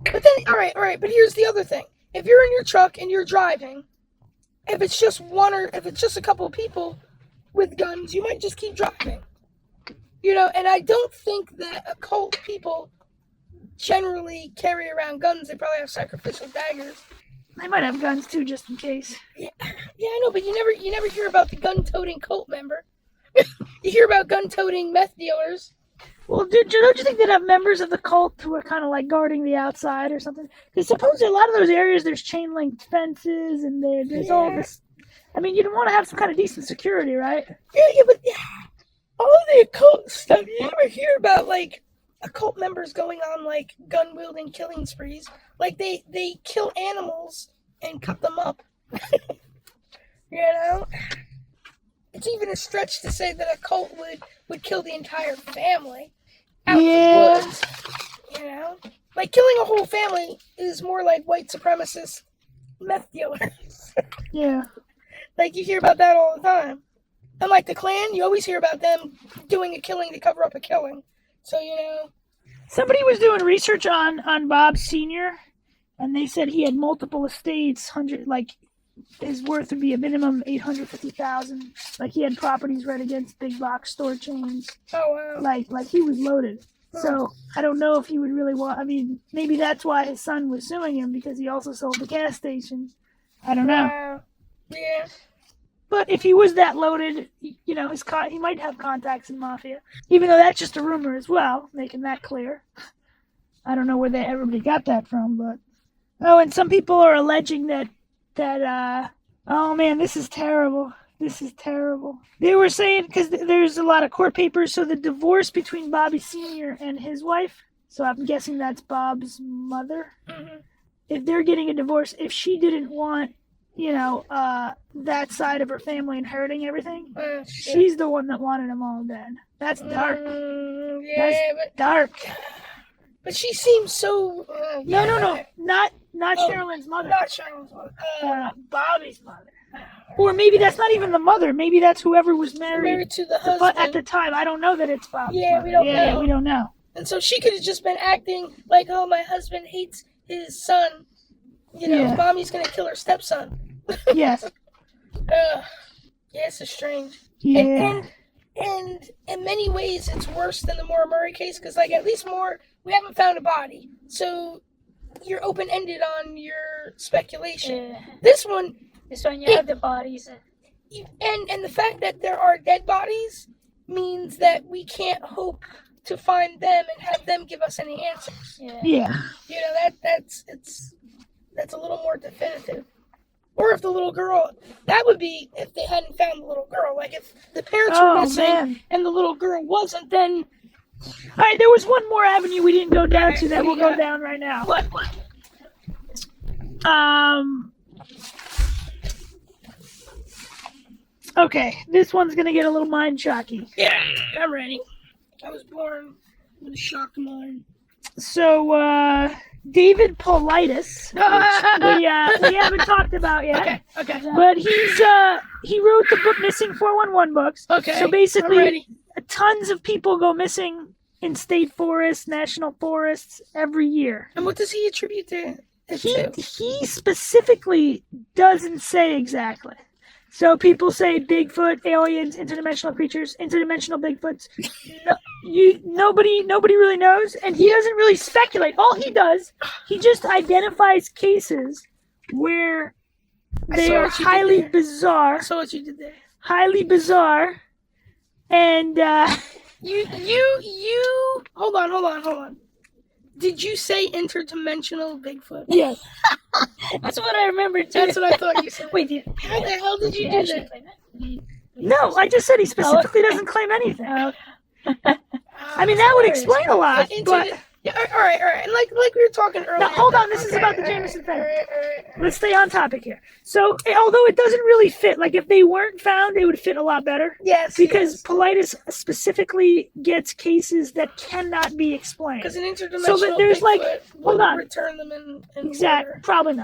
But then, all right, but here's the other thing. If you're in your truck and you're driving, if it's just a couple of people with guns, you might just keep driving. And I don't think that occult people generally carry around guns. They probably have sacrificial daggers. They might have guns too, just in case. Yeah, I know, but you never hear about the gun-toting cult member. You hear about gun-toting meth dealers. Well, don't you think they'd have members of the cult who are kind of like guarding the outside or something? Because supposedly a lot of those areas, there's chain-link fences and there's all this. I mean, you'd want to have some kind of decent security, right? Yeah, but all of the occult stuff, you never hear about, like, occult members going on, like, gun-wielding killing sprees. Like, they kill animals and cut them up. It's even a stretch to say that a cult would kill the entire family out in the woods. Like, killing a whole family is more like white supremacist meth dealers. Yeah. Like, you hear about that all the time. And like the Klan, you always hear about them doing a killing to cover up a killing. So, Somebody was doing research on Bob Sr., and they said he had multiple estates, his worth would be a minimum $850,000. Like, he had properties right against big box store chains. Oh, wow. Like he was loaded. So I don't know if he would really want. I mean, maybe that's why his son was suing him, because he also sold the gas station. I don't know. Yeah. But if he was that loaded, he might have contacts in mafia. Even though that's just a rumor as well, making that clear. I don't know where everybody got that from, but and some people are alleging that oh man, this is terrible. This is terrible. They were saying, because there's a lot of court papers, so the divorce between Bobby Sr. and his wife, so I'm guessing that's Bob's mother. Mm-hmm. If they're getting a divorce, if she didn't want, that side of her family inheriting everything, she's the one that wanted them all dead. That's dark. That's dark. But she seems so... No. Not Sherilyn's mother. Not Sherilyn's mother. Bobby's mother. Or maybe that's not even the mother. Maybe that's whoever was married to the husband. But at the time, I don't know that it's Bobby's mother. We don't know. Yeah, we don't know. And so she could have just been acting like, oh, my husband hates his son. Mommy's going to kill her stepson. Yes. It's strange. Yeah. And in many ways, it's worse than the Maura Murray case, because, like, at least we haven't found a body. So you're open-ended on your speculation. Yeah. This one, you have the bodies. And the fact that there are dead bodies means that we can't hope to find them and have them give us any answers. Yeah. That's a little more definitive. Or if the little girl, that would be if they hadn't found the little girl. Like, if the parents were missing and the little girl wasn't, then... All right, there was one more avenue we didn't go down to that we'll go down right now. What? Okay, this one's going to get a little mind-shocky. Yeah, I'm ready. I was born with a shocked mind. So, David Paulides, which we haven't talked about yet. Okay. But he wrote the book Missing 411 books. Okay. So basically, tons of people go missing in state forests, national forests every year. And what does he attribute to? He specifically doesn't say exactly. So people say Bigfoot, aliens, interdimensional creatures, interdimensional Bigfoots. Nobody really knows, and he doesn't really speculate. All he does, he just identifies cases where they are highly bizarre. I saw what you did there. Highly bizarre, and you hold on. Did you say interdimensional Bigfoot? Yes. That's what I remember too. That's what I thought you said. Wait, how the hell did you do that? No, I just said he specifically doesn't claim anything. I mean, that would explain a lot. Yeah, all right. And like we were talking earlier. Now, hold on. This is about the Jamison family. Let's stay on topic here. So, although it doesn't really fit, like if they weren't found, it would fit a lot better. Yes. Because Politis specifically gets cases that cannot be explained. Because an interdimensional so that there's Bigfoot hold on. Return them in Exactly. order. Probably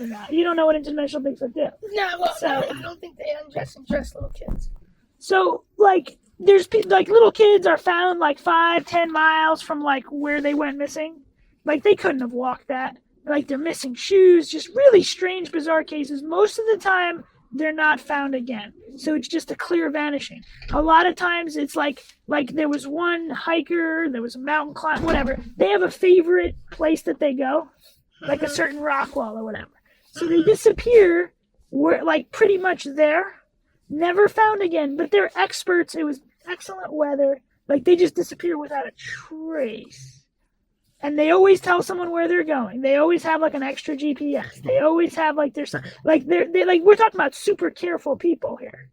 not. You don't know what interdimensional Bigfoot do. No, well, So- I don't think they undress and dress little kids. So, like, there's like little kids are found like 5-10 miles from like where they went missing. Like they couldn't have walked that. Like they're missing shoes. Just really strange, bizarre cases. Most of the time, they're not found again. So it's just a clear vanishing. A lot of times, it's like there was one hiker, there was a mountain climb, whatever. They have a favorite place that they go, like a certain rock wall or whatever. So they disappear. We're like pretty much there. Never found again, but they're experts. It was excellent weather. Like they just disappear without a trace. And they always tell someone where they're going. They always have like an extra GPS. They always have like their like they like we're talking about super careful people here,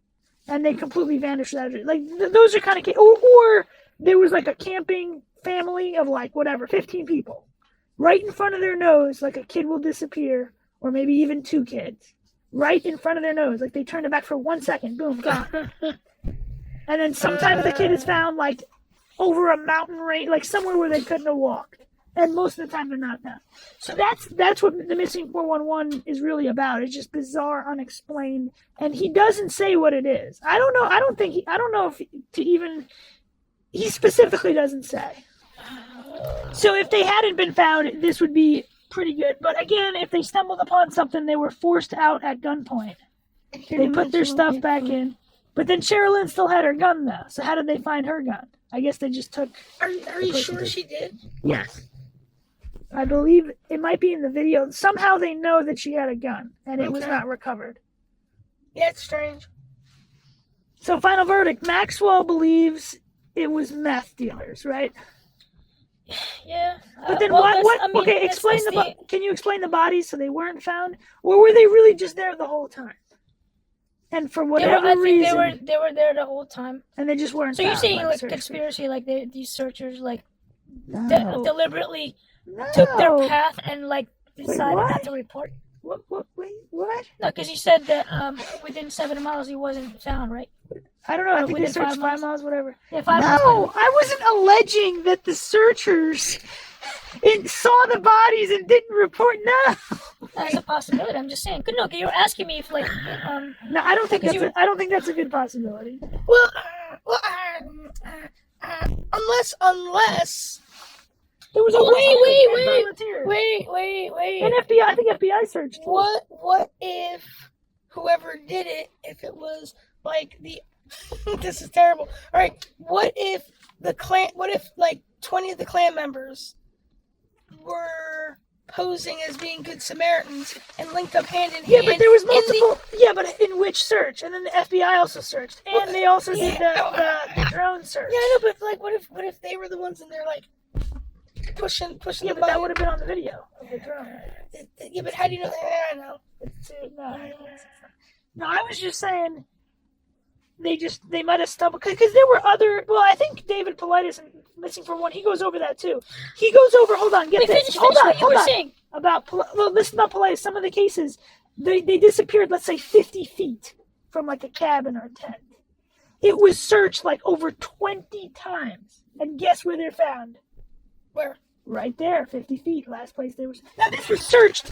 and they completely vanish without like those are kind of or there was like a camping family of like whatever 15 people, right in front of their nose. Like a kid will disappear, or maybe even 2 kids. Right in front of their nose. Like they turned it back for 1 second. Boom, gone. And then sometimes the kid is found like over a mountain range, like somewhere where they couldn't have walked. And most of the time they're not found. So that's what the Missing 411 is really about. It's just bizarre, unexplained. And he doesn't say what it is. I don't know. I don't know if he specifically doesn't say. So if they hadn't been found, this would be pretty good. But again, if they stumbled upon something, they were forced out at gunpoint. They put their stuff back in. But then Sherilyn still had her gun, though. So how did they find her gun? I guess they just took... Are you sure she did? Yes. I believe it might be in the video. Somehow they know that she had a gun, and it was not recovered. Yeah, it's strange. So final verdict. Maxwell believes it was meth dealers, right? Yeah. But then well, what? I mean, Okay, explain that's Can you explain the bodies so they weren't found, or were they really just there the whole time? And for whatever I think reason, they were there the whole time. and they just weren't. So you're found saying by the like search conspiracy, like these searchers like No. deliberately No. took their path and like decided what? not to report? What? Wait, what? No, because you said that within 7 miles he wasn't found, right? I don't know. I think they within searched 5 5 miles, whatever. Yeah, 5 No, miles. I wasn't alleging that the searchers saw the bodies and didn't report. No, That's a possibility. I'm just saying. Good. No, you're asking me if like no, I don't think Because that's. I don't think that's a good possibility. Well, unless. There was a Wait. And FBI. I think FBI searched. Too. What if whoever did it, if it was like the, this is terrible. All right, what if like 20 of the clan members were posing as being good Samaritans and linked up hand in hand? Yeah, but there was multiple. Yeah, but in which search? And then the FBI also searched, and they also did the drone search. Yeah, I know, but like, what if they were the ones and they're like pushing? Yeah, the but that button? would have been on the video of the drone. Yeah, but how do you know? I know. No, I was just saying they might have stumbled because there were other. Well, I think David Politis and Missing for One. He goes over that too. He goes over. Hold on, get this. Hold on. Saying. Listen about Politis. Some of the cases they disappeared. Let's say 50 feet from like a cabin or a tent. It was searched like over 20 times, and guess where they're found? Where? Right there, 50 feet. Last place they were. Now this was searched.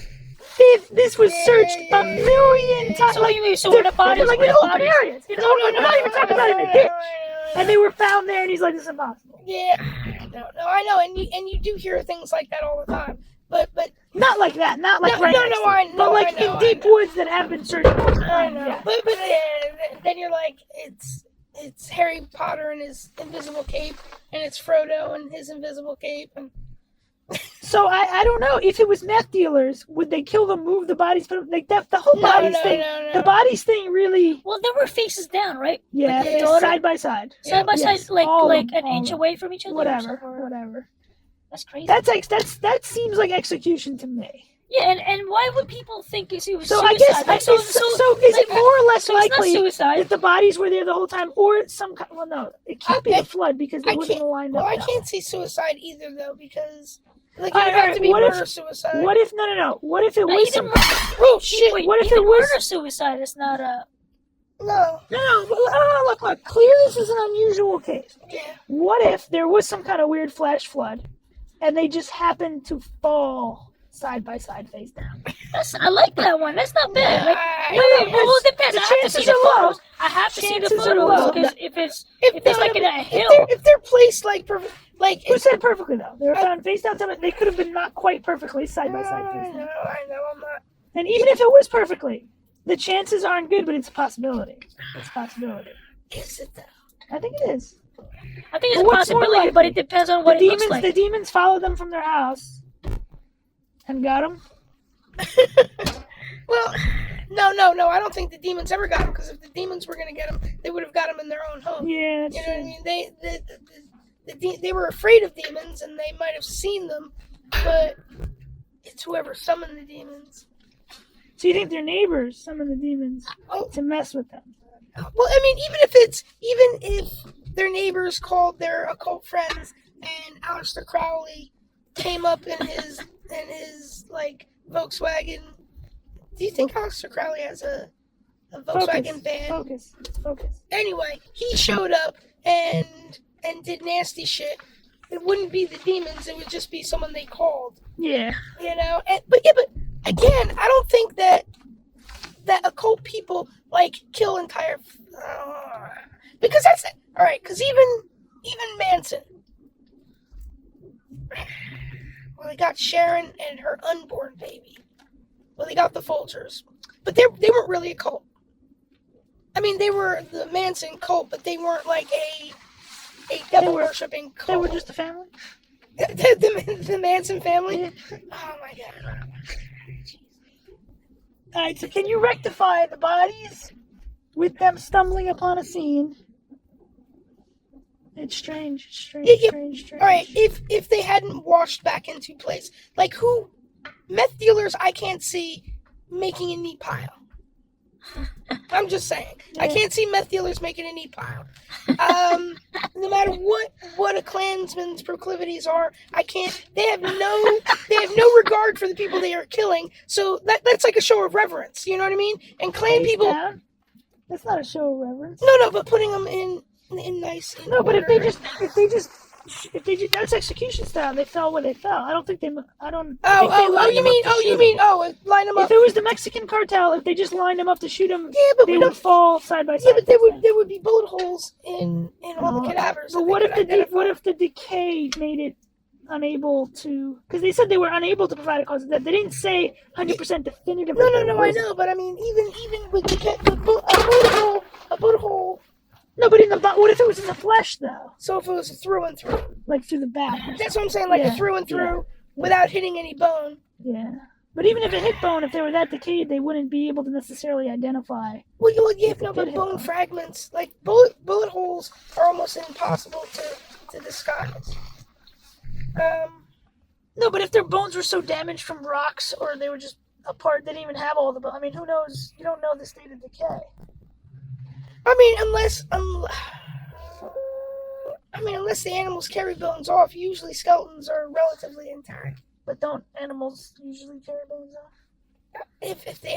This was searched a million times. So where the bodies? Like in open areas. I'm not even talking about in a ditch. And they were found there, and he's like, "This is impossible." Yeah, no, I know, and you do hear things like that all the time, but not like that, not like no, right no, next no, to I it. know, but like I know, in deep woods that have been searched. I know, Yeah. but then you're like, it's Harry Potter and his invisible cape, and it's Frodo and his invisible cape, and So I don't know if it was meth dealers. Would they kill them, move the bodies, put them, like that? The whole bodies thing. No. The bodies thing really. Well, there were faces down, right? Yeah, Like the daughter- side by side. Side by Yes, side, all like of an inch them. away from each other. Whatever. That's crazy. That seems like execution to me. Yeah, and why would people think it was So suicide? I guess Like, so is it more or less so it's not likely suicide? that the bodies were there the whole time, or some kind? Well, no, it can't be the flood because I it wasn't can't. lined Well, up. I that can't way. see suicide either, though, because like All it would right, have to be what if- murder suicide. What if no? What if it No, was even some? Oh shit! Wait, What if even it was- murder suicide? It's not a. No. No, look. Clearly, this is an unusual case. Yeah. What if there was some kind of weird flash flood, and they just happened to fall side by side, face down? I like that one. That's not bad. Like, well, it depends. The I have to see chances the are low. photos. I have to see the Chances are low. photos because if it's like in a hill. if they're placed like like Who said perfectly though? They were found face down. They could have been not quite perfectly side by side. I Face know, down. I know, I'm not. And even if it was perfectly, the chances aren't good, but it's a possibility. It's a possibility. Is it though? I think it is. I think it's But a what's more possibility, likely? but it depends on what the it looks demons, like. the demons followed them from their house and got them. Well, no. I don't think the demons ever got him, because if the demons were gonna get him, they would have got him in their own home. Yeah, that's You know what I true. mean? They were afraid of demons, and they might have seen them, but it's whoever summoned the demons. So you think their neighbors summoned the demons Oh, to mess with them? well, I mean, even if their neighbors called their occult friends, and Aleister Crowley came up in his like Volkswagen. Do you think Aleister Crowley has a Volkswagen van? Focus. Anyway, he showed up and did nasty shit. It wouldn't be the demons; it would just be someone they called. Yeah. You know, but again, I don't think that occult people like kill entire because that's all right. Because even Manson, well, they got Sharon and her unborn baby. Well, they got the Folgers, but they weren't really a cult. I mean, they were the Manson cult, but they weren't like a devil worshipping cult. They were just a family? the Manson family. Yeah. Oh my god. Alright, so can you rectify the bodies with them stumbling upon a scene? It's strange. Yeah. Strange. All right, if they hadn't washed back into place, like who meth dealers, I can't see making a neat pile. I'm just saying, I can't see meth dealers making a neat pile. No matter what a Klansman's proclivities are, I can't. They have no regard for the people they are killing. So that's like a show of reverence. You know what I mean? And Klan Face people. down? That's not a show of reverence. No, but putting them in nice. No, but if order. they just that's execution style. They fell where they fell. I don't think they. I don't. You mean line them up. If it was the Mexican cartel, if they just lined them up to shoot them, Yeah, but they we would don't. fall side by side. Yeah, but there would be bullet holes in all the cadavers. But what if the decay made it unable to? Because they said they were unable to provide a cause of death. They didn't say 100% definitive. No, I know, but I mean, even with a bullet hole. No, but what if it was in the flesh though? So if it was a through and through, Like through the back. that's what I'm saying, like a through and through without hitting any bone. Yeah. But even if it hit bone, if they were that decayed, they wouldn't be able to necessarily identify. Well, but bone fragments, like bullet holes, are almost impossible to disguise. No, but if their bones were so damaged from rocks, or they were just apart, they didn't even have all the bones. I mean, who knows? You don't know the state of decay. I mean, unless the animals carry bones off, usually skeletons are relatively intact. But don't animals usually carry bones off? If the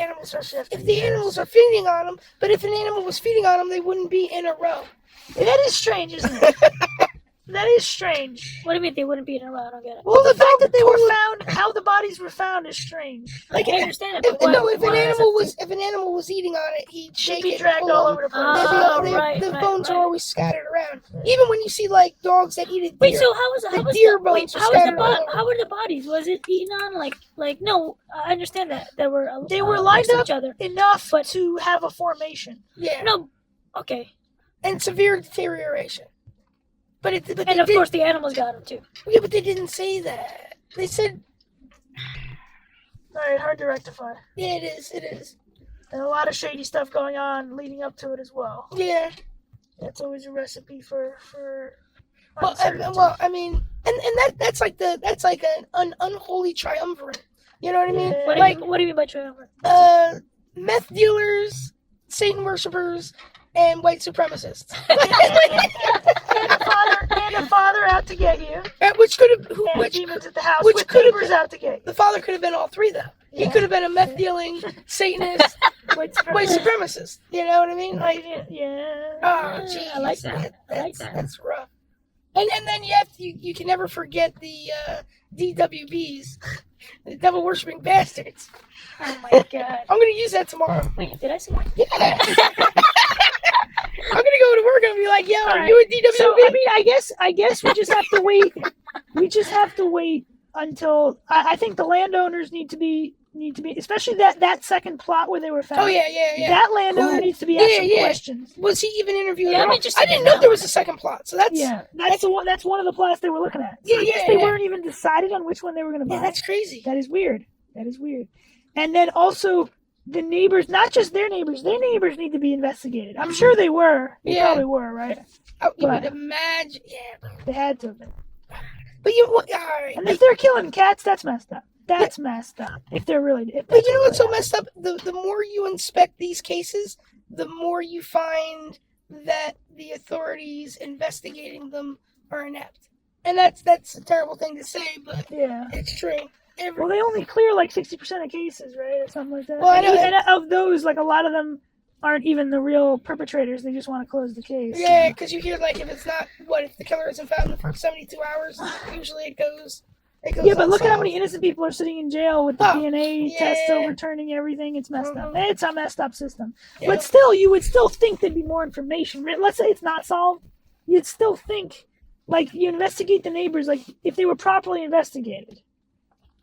animals are feeding on them, but if an animal was feeding on them, they wouldn't be in a row. That is strange, isn't it? That is strange. What do you mean they wouldn't be in a row? I don't get it. Well, the fact that they were found, how the bodies were found, is strange. Like, I understand it. If But an animal was eating on it, he'd shake Be it, dragged pull all it. over the place. The bones are always scattered around. Even when you see like dogs that eat a deer. Wait, so how was deer the, bones wait, are how was scattered the all over. how were the bodies? Was it eaten on? Like no, I understand that they were lined next to up each other. enough to have a formation. Yeah. No, okay. And severe deterioration. But of course the animals got them too. Yeah, but they didn't say that. They said. All right, hard to rectify. Yeah, it is. And a lot of shady stuff going on leading up to it as well. Yeah. That's always a recipe for Well, I mean, and that's like an unholy triumvirate. You know what I mean? What do you mean by triumvirate? Meth dealers, Satan worshippers, and white supremacists. and a father out to get you. Which could have, demons at the house. Which with could have neighbors been, out to get you. the father could have been all three though. Yeah. He could have been a meth dealing Satanist, white supremacist. You know what I mean? Like, yeah. Oh, geez, I like that. That's rough. And then you can never forget the DWBs, the devil worshipping bastards. Oh my god. I'm gonna use that tomorrow. Wait, did I say that? Yeah. I'm gonna go to work and be like, yo, are you a DWB? So I mean, I guess we just have to wait. We just have to wait until I think the landowners need to be, especially that second plot where they were found. Oh yeah. That landowner needs to be asked some questions. Was he even interviewed? Yeah, I didn't know there was a second plot. So that's that's one of the plots they were looking at. Yeah, I guess they weren't even decided on which one they were going to buy. Yeah, that's crazy. That is weird. And then also the neighbors, not just their neighbors need to be investigated. I'm sure they were. They probably were, right? You would imagine. Yeah, they had to have been. But all right. And if they're killing cats, that's messed up. That's messed up. If they're really. But you know what's so messed up? The more you inspect these cases, the more you find that the authorities investigating them are inept. And that's a terrible thing to say, but it's true. Well, they only clear like 60% of cases, right, or something like that. Well, I know. And of those, like a lot of them aren't even the real perpetrators. They just want to close the case. Yeah, because you hear like if the killer isn't found in the first 72 hours, usually it goes. Yeah, but look at how many innocent people are sitting in jail with the DNA tests overturning everything. It's messed up. It's a messed up system. Yeah. But still, you would still think there'd be more information. Let's say it's not solved. You'd still think, like, you investigate the neighbors, like, if they were properly investigated.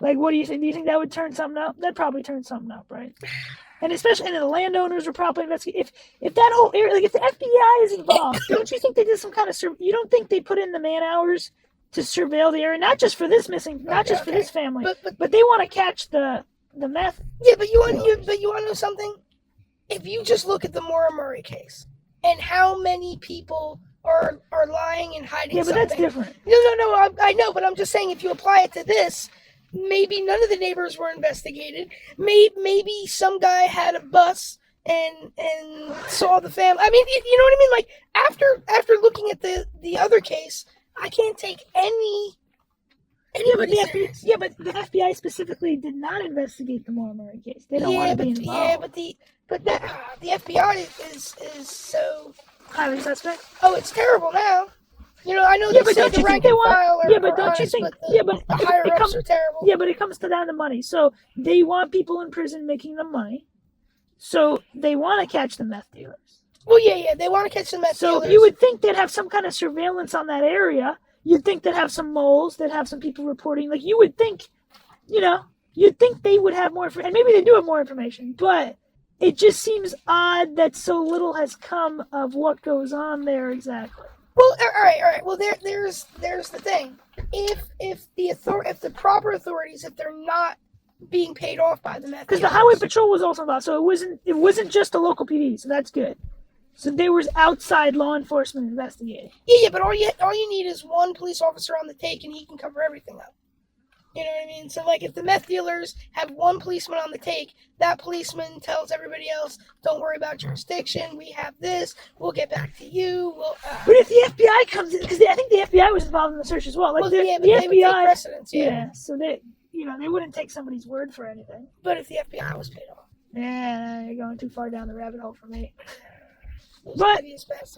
Like, what do you think? Do you think that would turn something up? That'd probably turn something up, right? And especially, the landowners were properly investigated. If that whole area, like, if the FBI is involved, don't you think they did some kind of you don't think they put in the man hours to surveil the area, not just for this for this family, but they want to catch the meth. Yeah, but you want to know something? If you just look at the Maura Murray case and how many people are lying and hiding, but that's different. No, I know, but I'm just saying if you apply it to this, maybe none of the neighbors were investigated. Maybe some guy had a bus and saw the family. I mean, you know what I mean? Like after looking at the other case, I can't take any. But the FBI specifically did not investigate the Maura Murray case. They don't want to be involved. But the FBI is so highly suspect. Oh, it's terrible now. You know, I know they say the rank and file are honest, but the higher ups are terrible. Yeah, but it comes down to money. So they want people in prison making them money. So they want to catch the meth dealers. Well, yeah, they want to catch the meth dealers. So you would think they'd have some kind of surveillance on that area. You'd think they'd have some moles. They'd have some people reporting. Like, you would think, you'd think they would have more information. And maybe they do have more information. But it just seems odd that so little has come of what goes on there exactly. Well, all right. Well, there's the thing. If the proper authorities, if they're not being paid off by the meth, because the highway patrol was also involved, so it wasn't just the local PD, so that's good. So there was outside law enforcement investigating. Yeah, but all you need is one police officer on the take, and he can cover everything up. You know what I mean? So, like, if the meth dealers have one policeman on the take, that policeman tells everybody else, "Don't worry about jurisdiction. We have this. We'll get back to you." But if the FBI comes in, because I think the FBI was involved in the search as well. Like, the they FBI, would take precedence. Yeah. So they wouldn't take somebody's word for anything. But if the FBI was paid off, you're going too far down the rabbit hole for me. But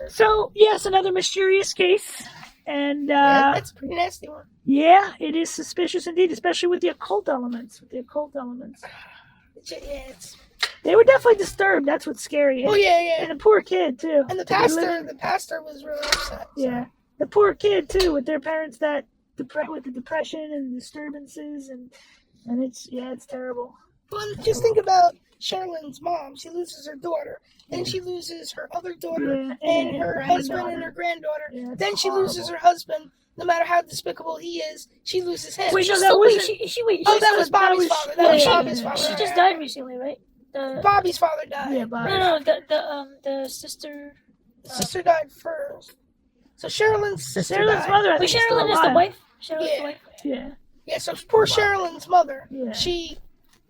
so yes, another mysterious case, and that's a pretty nasty one. Yeah, it is suspicious indeed, especially with the occult elements. They were definitely disturbed. That's what's scary. Oh yeah. And the poor kid too. And the pastor was really upset. So. Yeah, the poor kid too, with their parents with the depression and disturbances, and it's terrible. Well, just think about Sherilyn's mom. She loses her daughter. Then she loses her other daughter and her husband and her granddaughter. Then she loses her husband. No matter how despicable he is, she loses him. Wait, no, that wasn't. That was Bobby's father. That was Bobby's father. She just died recently, right? Bobby's father died. Yeah, Bobby. No, the sister. The sister died first. So Sherilyn's sister died. Mother. Wait, Sherilyn is the wife. Yeah. Yeah. So poor Sherilyn's mother. Yeah. She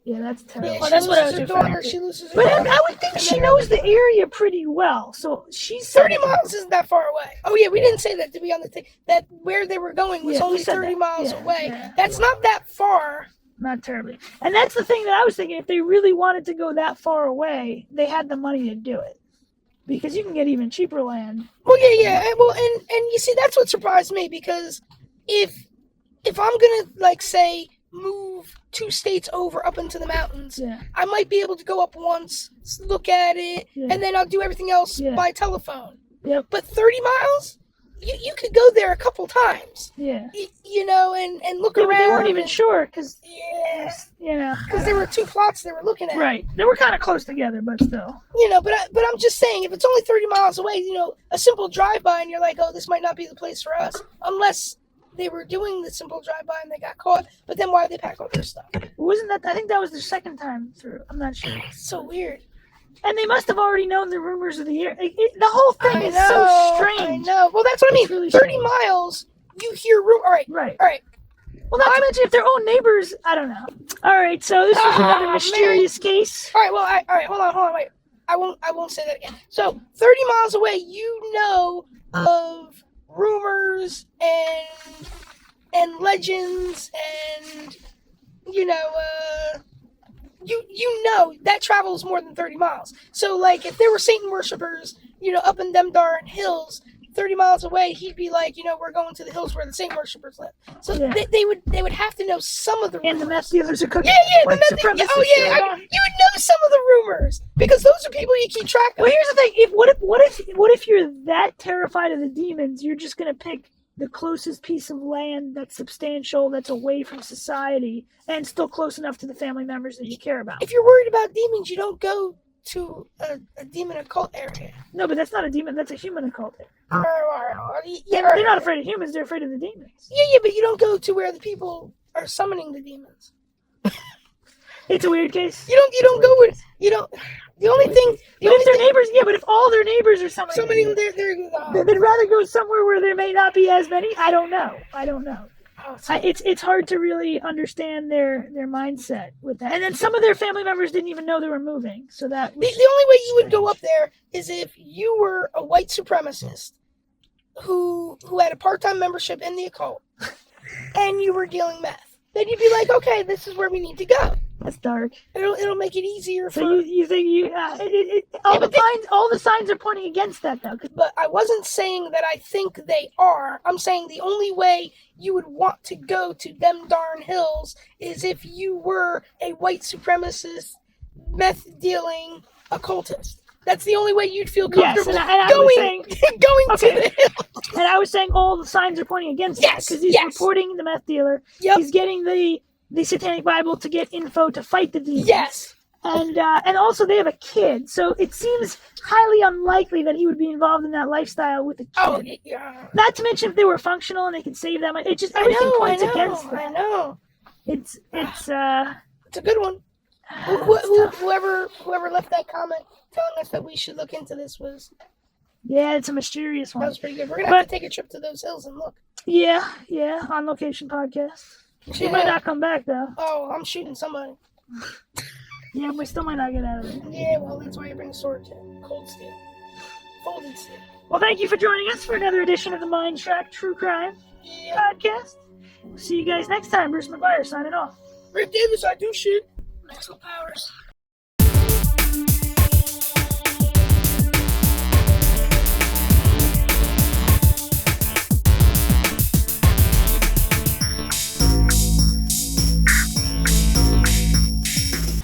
Yeah, that's terrible. Yeah, that's what I was her referring daughter. to. She loses her But daughter. I would think she knows the area pretty well. So she's 30 miles isn't that far away. Oh yeah, we didn't say that to be on the thing. That where they were going was Yeah, we only said 30 that. miles Yeah, away. yeah. That's not that far. Not terribly. And that's the thing that I was thinking. If they really wanted to go that far away, they had the money to do it. Because you can get even cheaper land. Well, yeah. And you see, that's what surprised me because if I'm gonna like say move 2 states over up into the mountains, Yeah. I might be able to go up once, look at it, Yeah. and then I'll do everything else Yeah. by telephone. Yep. But 30 miles, you could go there a couple times. Yeah. You know, and look Yeah, around. but they weren't even sure because, Yeah. you know. Because there were 2 plots they were looking at. Right. They were kind of close together, but still. You know, but I'm just saying, if it's only 30 miles away, you know, a simple drive-by and you're like, oh, this might not be the place for us. Unless they were doing the simple drive-by and they got caught. But then why did they pack all their stuff? Wasn't that, I think that was their second time through. I'm not sure. It's so weird. And they must have already known the rumors of the year. The whole thing is so strange. I know. Well, that's what I mean. It's really 30 strange. miles, you hear rumor. All right. Right. Well, not to mention if their own neighbors, I don't know. All right, so this was another mysterious case. All right. Well, all right. Hold on. Wait. I won't say that again. So 30 miles away, you know of rumors and legends and you know you know that travels more than 30 miles. So like if there were Satan worshippers, you know, up in them darn hills 30 miles away, he'd be like, you know, we're going to the hills where the Satan worshippers live. So Yeah. they would have to know some of the rumors. And the meth dealers are cooking. Yeah, the white meth. supremacists. Oh yeah, you would know some of the rumors because those are people you keep track of. Well, here's the thing. What if you're that terrified of the demons, you're just gonna pick the closest piece of land that's substantial, that's away from society, and still close enough to the family members that you care about. If you're worried about demons, you don't go to a demon occult area. No, but that's not a demon. That's a human occult. Yeah, They're not afraid of humans. They're afraid of the demons. Yeah, but you don't go to where the people are summoning the demons. It's a weird case. You don't go with you don't. The only thing. But if their neighbors, but if all their neighbors are summoning Summoning they'd rather go somewhere where there may not be as many. I don't know. It's hard to really understand their mindset with that. And then some of their family members didn't even know they were moving. So that the only way you would go up there is if you were a white supremacist who had a part-time membership in the occult and you were dealing meth. Then you'd be like, okay, this is where we need to go. That's dark. It'll make it easier for. So you think all the signs are pointing against that though. But I wasn't saying that I think they are. I'm saying the only way you would want to go to them darn hills is if you were a white supremacist, meth dealing occultist. That's the only way you'd feel comfortable and I was saying, going to the hills. And I was saying all the signs are pointing against that because he's reporting the meth dealer. Yep. He's getting the Satanic Bible to get info to fight the demons. Yes. And also they have a kid, so it seems highly unlikely that he would be involved in that lifestyle with a kid. Oh, yeah. Not to mention if they were functional and they could save that much. It just everything points against that. I know. It's a good one. Whoever left that comment telling us that we should look into this was. Yeah, it's a mysterious one. That was pretty good. We're gonna have to take a trip to those hills and look. Yeah, on location podcast. She might not come back though. Oh, I'm shooting somebody. Yeah, we still might not get out of it. Yeah, well, that's why you bring a sword to cold steel, folded steel. Well, thank you for joining us for another edition of the Mindshock True Crime podcast. We'll see you guys next time. Bruce McGuire signing off. Rick Davis, I do shit. Maxwell Powers.